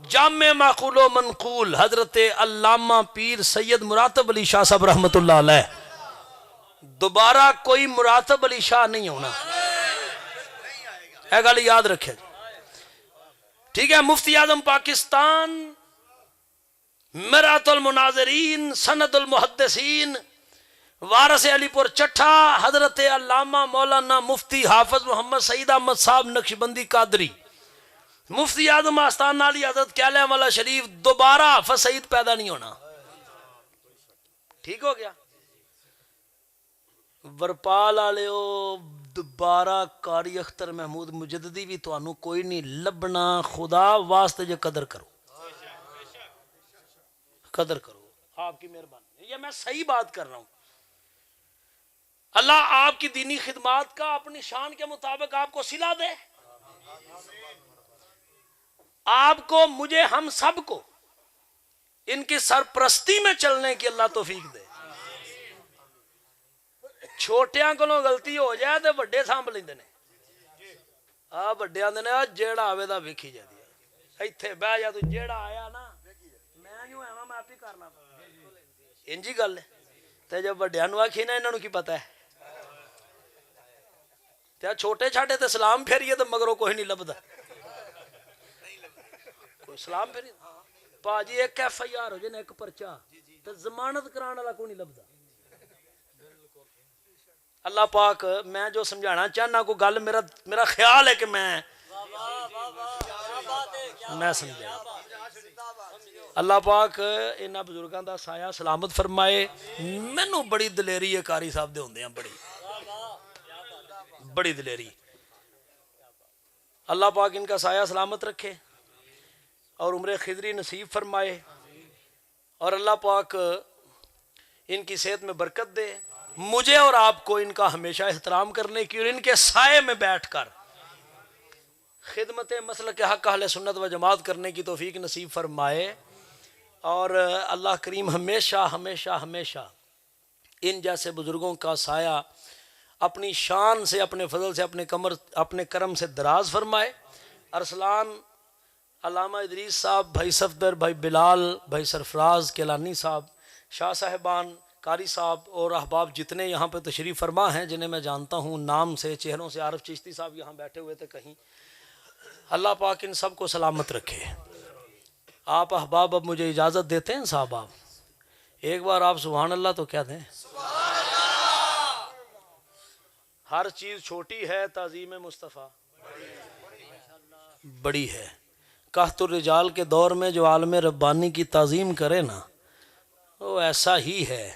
جامع معقول و منقول حضرت علامہ پیر سید مراتب علی شاہ صاحب رحمت اللہ علیہ. دوبارہ کوئی مراتب علی شاہ نہیں ہونا، اے گل یاد رکھے. ٹھیک ہے. مفتی اعظم پاکستان، مرات المناظرین، سند المحدثین، وارث علی پور چٹھا حضرت علامہ مولانا مفتی حافظ محمد سعید احمد صاحب نقشبندی قادری، مفتی اعظم آستانہ علی حضرت کیلے والا شریف. دوبارہ حافظ سعید پیدا نہیں ہونا. ٹھیک ہو گیا. ورپال والےو دوبارہ قاری اختر محمود مجددی بھی تو کوئی نہیں لبنا. خدا واسطے جو قدر کرو. قدر کرو، آپ کی مہربانی، یہ میں صحیح بات کر رہا ہوں۔ اللہ آپ کی دینی خدمات کا اپنی شان کے مطابق آپ کو صلہ دے، آپ کو، مجھے، ہم سب کو ان کی سرپرستی میں چلنے کی اللہ توفیق دے۔ چھوٹیاں کو غلطی ہو جائے تو بڑے سانپ لیندے نے، بڑے آندے نے جیڑا آوے دا ویکھی جا دیا، ایتھے بہ جا، تو جیڑا آیا نا میں جو ایواں میں آپ ہی کرنا انجی گل ہے۔ تے جب بڑیاں نو آکھی نا انہاں نو کی پتہ ہے، تے چھوٹے چھاٹے تے سلام پھیریے تے مگروں کوئی نہیں لبدا، کوئی سلام پھیری پاجی ایک ایف آئی آر ہو جائے ایک پرچہ تے ضمانت کران والا کوئی نہیں لبدا۔ اللہ پاک، میں جو سمجھانا چاہنا کو گل میرا خیال ہے کہ میں سمجھا، اللہ پاک انہاں بزرگاں دا سایہ سلامت فرمائے۔ مینوں بڑی دلیری ہے قاری صاحب دے ہوندے ہیں، بڑی دلیری، اللہ پاک ان کا سایہ سلامت رکھے اور عمر خضری نصیب فرمائے، اور اللہ پاک ان کی صحت میں برکت دے، مجھے اور آپ کو ان کا ہمیشہ احترام کرنے کی اور ان کے سائے میں بیٹھ کر خدمت مسلک حق اہل سنت و جماعت کرنے کی توفیق نصیب فرمائے، اور اللہ کریم ہمیشہ ہمیشہ ہمیشہ ان جیسے بزرگوں کا سایہ اپنی شان سے، اپنے فضل سے، اپنے کرم سے دراز فرمائے۔ ارسلان علامہ ادریس صاحب، بھائی صفدر، بھائی بلال، بھائی سرفراز کیلانی صاحب، شاہ صاحبان، قاری صاحب اور احباب جتنے یہاں پہ تشریف فرما ہیں جنہیں میں جانتا ہوں نام سے، چہروں سے، عارف چشتی صاحب یہاں بیٹھے ہوئے تھے کہیں، اللہ پاک ان سب کو سلامت رکھے۔ آپ احباب اب مجھے اجازت دیتے ہیں صاحب؟ آپ ایک بار آپ سبحان اللہ تو کیا دیں۔ ہر چیز چھوٹی ہے، تعظیم مصطفیٰ بڑی ہے۔ قحط الرجال کے دور میں جو عالم ربانی کی تعظیم کرے نا، وہ ایسا ہی ہے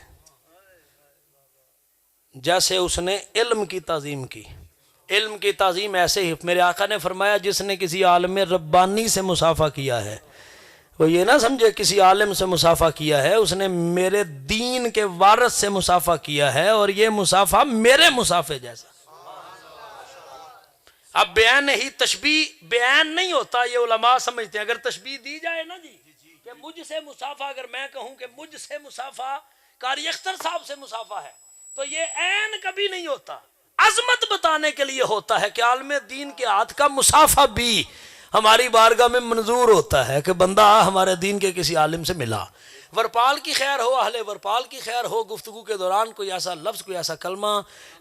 جیسے اس نے علم کی تعظیم کی۔ علم کی تعظیم ایسے ہی، میرے آقا نے فرمایا جس نے کسی عالم ربانی سے مصافحہ کیا ہے، وہ یہ نہ سمجھے کسی عالم سے مصافحہ کیا ہے، اس نے میرے دین کے وارث سے مصافحہ کیا ہے، اور یہ مصافحہ میرے مصافحے جیسا۔ اب بیان ہی تشبیہ بیان نہیں ہوتا، یہ علماء سمجھتے ہیں۔ اگر تشبیہ دی جائے نا جی کہ مجھ سے مصافحہ، اگر میں کہوں کہ مجھ سے مصافحہ قاری اختر صاحب سے مصافحہ ہے، تو یہ عین کبھی نہیں ہوتا، عظمت بتانے کے لیے ہوتا ہے کہ عالم دین کے ہاتھ کا مصافحہ بھی ہماری بارگاہ میں منظور ہوتا ہے کہ بندہ ہمارے دین کے کسی عالم سے ملا۔ ورپال کی خیر ہو، اہل ورپال کی خیر ہو، گفتگو کے دوران کوئی ایسا لفظ، کوئی ایسا کلمہ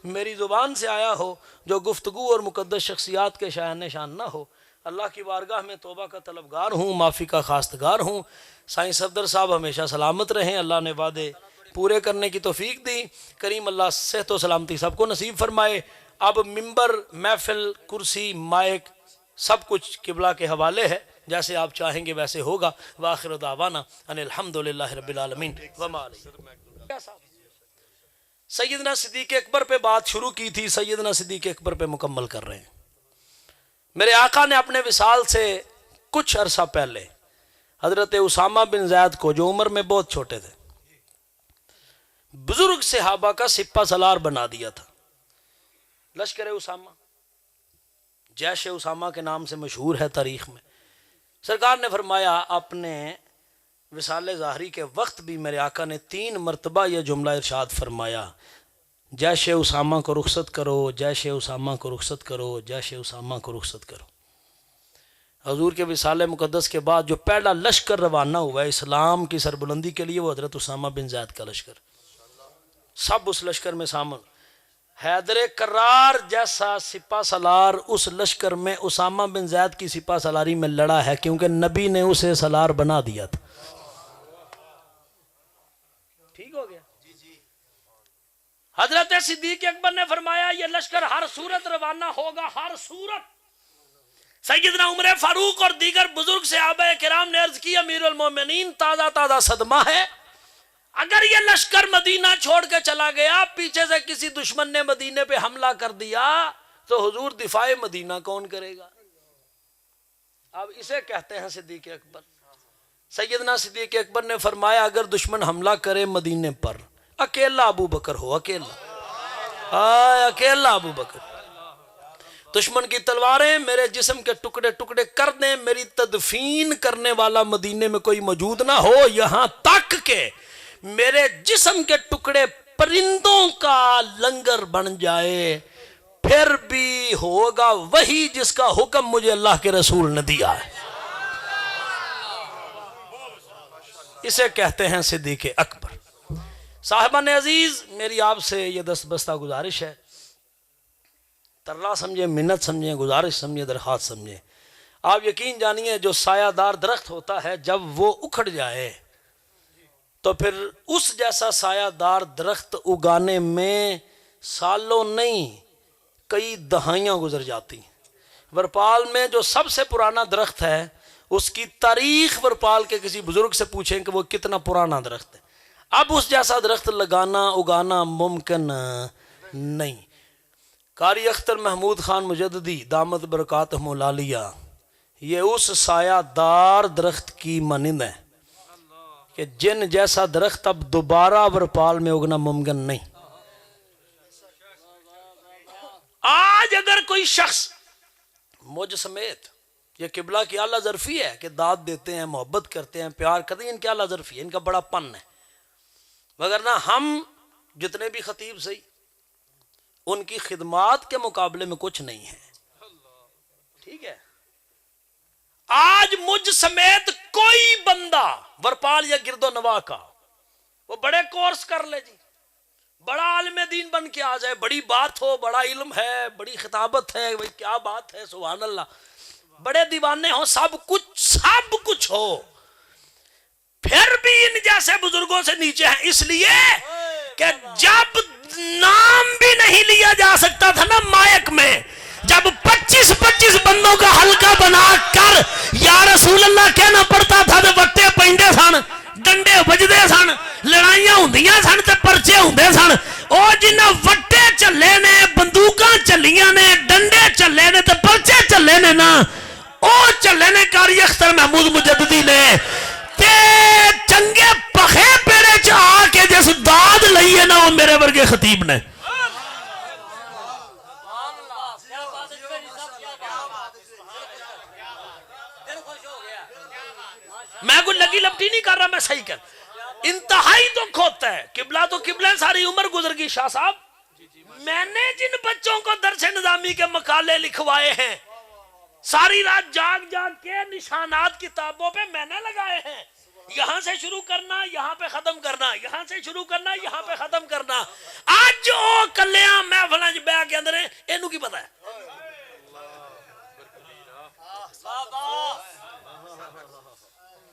میری زبان سے آیا ہو جو گفتگو اور مقدس شخصیات کے شایان نشان نہ ہو، اللہ کی بارگاہ میں توبہ کا طلبگار ہوں، معافی کا خواستگار ہوں۔ سائیں صفدر صاحب ہمیشہ سلامت رہیں، اللہ نے وعدے پورے کرنے کی توفیق دی، کریم اللہ صحت و سلامتی سب کو نصیب فرمائے۔ اب ممبر، محفل، کرسی، مائک سب کچھ قبلہ کے حوالے ہے، جیسے آپ چاہیں گے ویسے ہوگا۔ وآخر دعوانا ان الحمدللہ رب العالمین وما علیہ۔ سیدنا صدیق اکبر پہ بات شروع کی تھی، سیدنا صدیق اکبر پہ مکمل کر رہے ہیں۔ میرے آقا نے اپنے وصال سے کچھ عرصہ پہلے حضرت اسامہ بن زید کو، جو عمر میں بہت چھوٹے تھے، بزرگ صحابہ کا سپہ سالار بنا دیا تھا۔ لشکر اسامہ، جیش اسامہ کے نام سے مشہور ہے تاریخ میں۔ سرکار نے فرمایا، اپنے وصال ظاہری کے وقت بھی میرے آقا نے 3 مرتبہ یہ جملہ ارشاد فرمایا، جیش اسامہ کو رخصت کرو، جیش اسامہ کو رخصت کرو، جیش اسامہ کو رخصت کرو۔ حضور کے وصال مقدس کے بعد جو پہلا لشکر روانہ ہوا ہے اسلام کی سربلندی کے لیے، وہ حضرت اسامہ بن زید کا لشکر، سب اس لشکر میں شامل۔ حیدر کرار جیسا سپہ سالار اس لشکر میں اسامہ بن زید کی سپہ سالاری میں لڑا ہے، کیونکہ نبی نے اسے سالار بنا دیا تھا۔ ٹھیک ہو گیا؟ حضرت صدیق اکبر نے فرمایا یہ لشکر ہر صورت روانہ ہوگا، ہر صورت۔ سیدنا عمر فاروق اور دیگر بزرگ صحابہ کرام نے عرض کی، امیر المومنین تازہ تازہ صدمہ ہے، اگر یہ لشکر مدینہ چھوڑ کے چلا گیا، پیچھے سے کسی دشمن نے مدینے پہ حملہ کر دیا، تو حضور دفاع مدینہ کون کرے گا؟ اب اسے کہتے ہیں صدیق اکبر۔ سیدنا صدیق اکبر نے فرمایا اگر دشمن حملہ کرے مدینے پر، اکیلا ابو بکر ہو، اکیلا ابو بکر، دشمن کی تلواریں میرے جسم کے ٹکڑے ٹکڑے کر دیں، میری تدفین کرنے والا مدینے میں کوئی موجود نہ ہو، یہاں تک کہ میرے جسم کے ٹکڑے پرندوں کا لنگر بن جائے، پھر بھی ہوگا وہی جس کا حکم مجھے اللہ کے رسول نے دیا ہے۔ اسے کہتے ہیں صدیق اکبر۔ صاحبان عزیز، میری آپ سے یہ دست بستہ گزارش ہے، ترلا سمجھیں، منت سمجھیں، گزارش سمجھیں، درخواست سمجھیں۔ آپ یقین جانیے جو سایہ دار درخت ہوتا ہے جب وہ اکھڑ جائے تو پھر اس جیسا سایہ دار درخت اگانے میں سالوں نہیں کئی دہائیاں گزر جاتی۔ ورپال میں جو سب سے پرانا درخت ہے اس کی تاریخ ورپال کے کسی بزرگ سے پوچھیں کہ وہ کتنا پرانا درخت ہے، اب اس جیسا درخت لگانا اگانا ممکن نہیں۔ قاری اختر محمود خان مجددی دامت برکاتہم العالیہ یہ اس سایہ دار درخت کی مانند ہے کہ جن جیسا درخت اب دوبارہ ورپال میں اگنا ممکن نہیں۔ آج اگر کوئی شخص مجھ سمیت، یہ قبلہ کی اعلیٰ ظرفی ہے کہ داد دیتے ہیں، محبت کرتے ہیں، پیار کرتے ہیں، ان کی اعلیٰ ظرفی ہے، ان کا بڑا پن ہے، وگرنہ ہم جتنے بھی خطیب صحیح ان کی خدمات کے مقابلے میں کچھ نہیں ہے۔ ٹھیک ہے، آج مجھ سمیت کوئی بندہ ورپال یا گرد و نواح کا وہ بڑے کورس کر لے جی، بڑا عالم دین بن کے آ جائے، بڑی بات ہو، بڑا علم ہے، بڑی خطابت ہے، بھائی کیا بات ہے، سبحان اللہ، بڑے دیوانے ہو، سب کچھ ہو، پھر بھی ان جیسے بزرگوں سے نیچے ہیں، اس لیے کہ جب نام بھی نہیں لیا جا سکتا تھا نا مائک میں، جب 25 بندوں کا حلقہ بنا کر یا رسول اللہ کہنا پڑتا تھا تو وٹے پینڈے سن، ڈنڈے بجدے سن، لڑائیاں ہوندیاں سن تے پرچے ہوندے سن، او جنہ وٹے چلے نے، بندوقاں چلیاں نے، ڈنڈے چلے نے تے پرچے چلے نے نا، او چلے نے قاری اختر محمود مجددی نے، تے چنگے پخے پیڑے چ آ کے جس داد لئی ہے نا وہ میرے ورگے خطیب نے۔ میں کوئی لگی لپٹی نہیں کر رہا، میں صحیح کر، انتہائی دکھ ہوتا ہے، قبلہ تو قبلہ ساری عمر گزر گئی۔ شاہ صاحب، میں نے جن بچوں کو درس نظامی کے مقالے لکھوائے ہیں، ساری رات جاگ کے نشانات کتابوں پہ میں نے لگائے ہیں، یہاں سے شروع کرنا، یہاں پہ ختم کرنا، یہاں سے شروع کرنا، یہاں پہ ختم کرنا۔ آج جو کلیاں محفلاں چ بیٹھ کے اندر اینوں کی پتہ ہے؟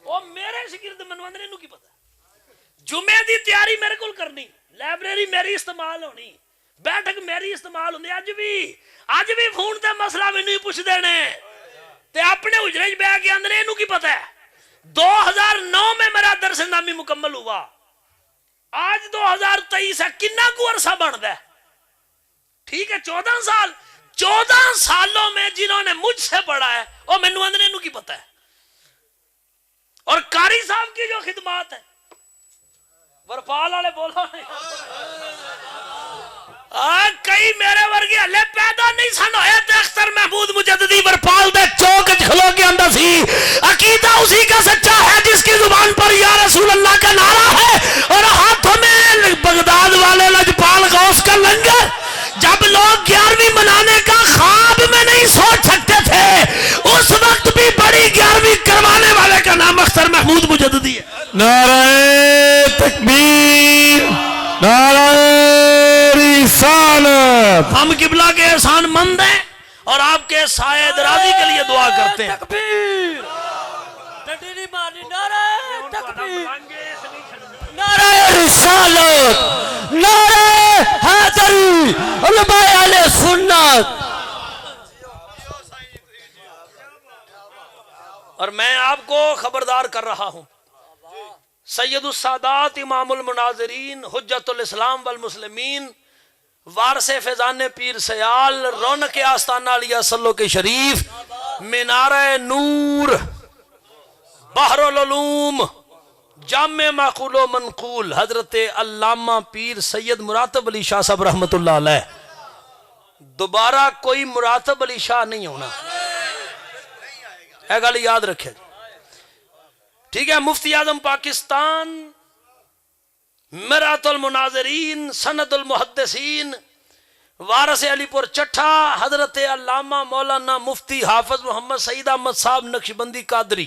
وہ میرے شگرد منوندر اینوں کی پتہ ہے؟ جمعے دی تیاری میرے کو کرنی، لائبریری میری استعمال ہونی، بیٹھک میری استعمال ہونی، اج بھی فون تے مسئلہ مینوں ہی پوچھ دینے تے اپنے حجرے وچ بیٹھ کے اندر اینوں کی پتہ ہے؟ 2009 میں میرا درس نامی مکمل ہوا، آج 2023 ہے، کنا کو عرصہ بنتا ہے؟ ٹھیک ہے، 14 سال، 14 سالوں میں جنہوں نے مجھ سے پڑھا ہے وہ مینوں اندر اینوں کی پتہ ہے۔ اور قاری صاحب کی جو خدمات ہے، ورپال والے بولو، کئی میرے ورگے ہلے پیدا نہیں سن ہوئے تے اختر محمود مجددی ورپال دے چوک کھلو کے اندر سی۔ عقیدہ اسی کا سچا ہے جس کی زبان پر یا رسول اللہ کا نعرہ ہے اور ہاتھوں میں بغداد والے لجپال غوث کا لنگر۔ جب لوگ 11ویں منانے کا خواب میں نہیں سوچ سکتے تھے، اس وقت بھی بڑی 11ویں کروانے والے کا نام اختر محمود مجددی ہے۔ نعرہ تکبیر، نعرہ رسالت۔ ہم قبلہ کے احسان مند ہیں اور آپ کے سائے درازی کے لیے دعا کرتے ہیں۔ تکبیر، ڈنڈی نہیں مارنی، نعرہ تکبیر، نعرہ رسالت، نعرہ حیدری، علماء اہل سنت۔ اور میں آپ کو خبردار کر رہا ہوں، سید السادات امام المناظرین حجت الاسلام والمسلمین وارث فیضان پیر سیال رونق آستانہ علیہ صلو کے شریف منارہ نور بحر العلوم جامع معقول و منقول حضرت علامہ پیر سید مراتب علی شاہ صاحب رحمت اللہ علیہ. دوبارہ کوئی مراتب علی شاہ نہیں ہونا، اے گل یاد رکھے. ٹھیک ہے. مفتی اعظم پاکستان، مرات المناظرین، سند المحدثین، وارث علی پور چٹھا حضرت علامہ مولانا مفتی حافظ محمد سعید احمد صاحب نقشبندی قادری،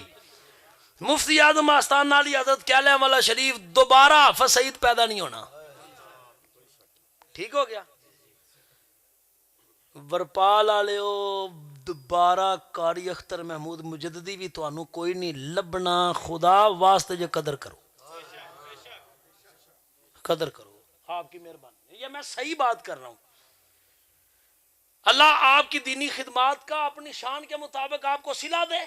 مفتی اعظم آستان علی حضرت کیلے والا شریف. دوبارہ حافظ سعید پیدا نہیں ہونا. ٹھیک ہو گیا. ورپال والےو دوبارہ قاری اختر محمود مجددی بھی تو انو کوئی نہیں لبنا. خدا واسطے جو قدر کرو، قدر کرو، آپ کی مہربانی. یہ میں صحیح بات کر رہا ہوں. اللہ آپ کی دینی خدمات کا اپنی شان کے مطابق آپ کو صلہ دے.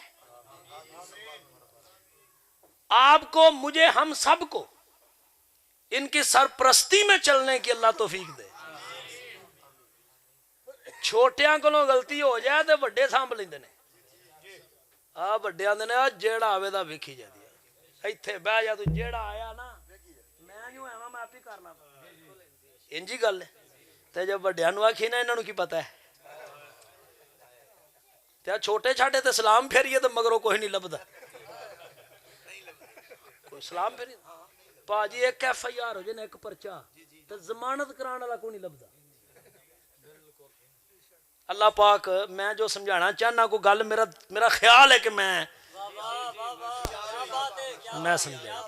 آپ کو، مجھے، ہم سب کو ان کی سرپرستی میں چلنے کی اللہ توفیق دے. چھوٹیاں کو غلطی ہو جائے تو بڑے سانپ لیندے نے. بڑے آندے نے جیڑا آوے دا ویکھی جاندی ہے. ایتھے بہ جا تو جیڑا آیا نا میں کیوں آواں، میں آپ ہی کرنا. انجی گل ہے. تے جب بڑیاں نوں آکھی نا انہاں نوں کی پتہ ہے. تے چھوٹے چھاٹے تے سلام پھیریے تے مگروں کوئی نہیں لبدا. کوئی سلام پھیری پاجی ایک ایف آئی آر ہو جائے نا ایک پرچہ تے ضمانت کران والا کوئی نہیں لبدا. اللہ پاک، میں جو سمجھانا چاہنا کو گل میرا خیال ہے کہ میں سمجھا.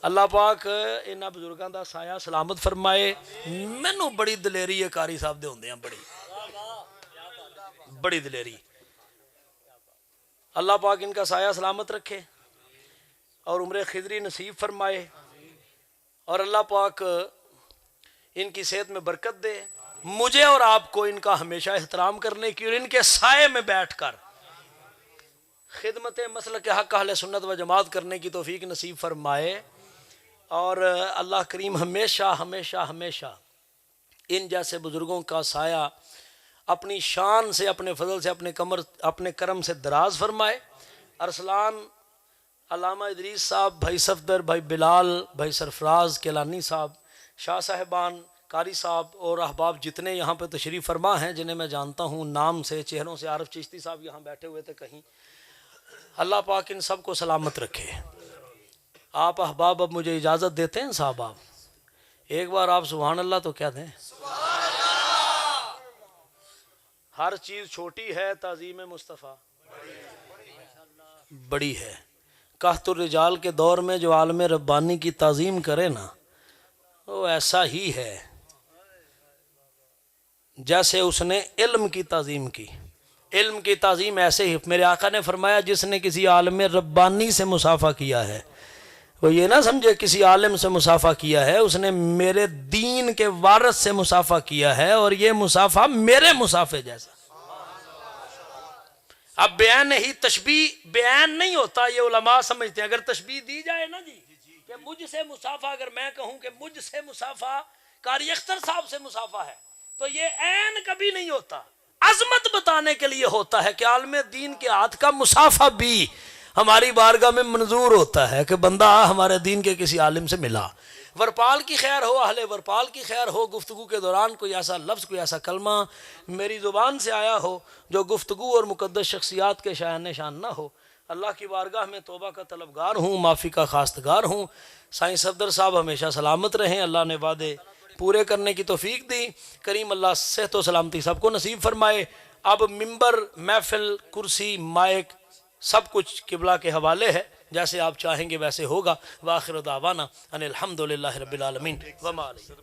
اللہ پاک انہاں بزرگاں دا سایہ سلامت فرمائے. مینوں بڑی دلیری ہے قاری صاحب دے ہوندے ہیں، بڑی دلیری. اللہ پاک ان کا سایہ سلامت رکھے اور عمر خضری نصیب فرمائے، اور اللہ پاک ان کی صحت میں برکت دے. مجھے اور آپ کو ان کا ہمیشہ احترام کرنے کی اور ان کے سائے میں بیٹھ کر خدمت مسلک حق اہل سنت و جماعت کرنے کی توفیق نصیب فرمائے. اور اللہ کریم ہمیشہ ہمیشہ ہمیشہ ان جیسے بزرگوں کا سایہ اپنی شان سے، اپنے فضل سے، اپنے کرم سے دراز فرمائے. ارسلان علامہ ادریس صاحب، بھائی صفدر، بھائی بلال، بھائی سرفراز کیلانی صاحب، شاہ صاحبان، قاری صاحب اور احباب جتنے یہاں پہ تشریف فرما ہیں جنہیں میں جانتا ہوں نام سے، چہروں سے. عارف چشتی صاحب یہاں بیٹھے ہوئے تھے کہیں. اللہ پاک ان سب کو سلامت رکھے. آپ احباب اب مجھے اجازت دیتے ہیں صاحب؟ آپ ایک بار آپ سبحان اللہ تو کیا دیں. ہر چیز چھوٹی ہے، تعظیم مصطفیٰ بڑی ہے. قحط الرجال کے دور میں جو عالم ربانی کی تعظیم کرے نا وہ ایسا ہی ہے جیسے اس نے علم کی تعظیم کی. علم کی تعظیم ایسے ہی، میرے آقا نے فرمایا جس نے کسی عالم ربانی سے مصافحہ کیا ہے، وہ یہ نہ سمجھے کسی عالم سے مصافحہ کیا ہے، اس نے میرے دین کے وارث سے مصافحہ کیا ہے، اور یہ مصافحہ میرے مصافحے جیسا. اب بیان ہی تشبیہ بیان نہیں ہوتا، یہ علماء سمجھتے ہیں. اگر تشبیہ دی جائے نا جی کہ مجھ سے مصافحہ، اگر میں کہوں کہ مجھ سے مصافحہ قاری اختر صاحب سے مصافحہ ہے تو یہ عین کبھی نہیں ہوتا. عظمت بتانے کے لیے ہوتا ہے کہ عالم دین کے ہاتھ کا مصافحہ بھی ہماری بارگاہ میں منظور ہوتا ہے کہ بندہ ہمارے دین کے کسی عالم سے ملا. ورپال کی خیر ہو، اہل ورپال کی خیر ہو. گفتگو کے دوران کوئی ایسا لفظ، کوئی ایسا کلمہ میری زبان سے آیا ہو جو گفتگو اور مقدس شخصیات کے شایان نشان نہ ہو. اللہ کی بارگاہ میں توبہ کا طلبگار ہوں، معافی کا خواستگار ہوں. سائیں صفدر صاحب ہمیشہ سلامت رہیں. اللہ نے وعدے پورے کرنے کی توفیق دی. کریم اللہ صحت و سلامتی سب کو نصیب فرمائے. اب ممبر، محفل، کرسی، مائک سب کچھ قبلہ کے حوالے ہے، جیسے آپ چاہیں گے ویسے ہوگا. وآخر دعوانا ان الحمدللہ رب العالمین وما علیہ.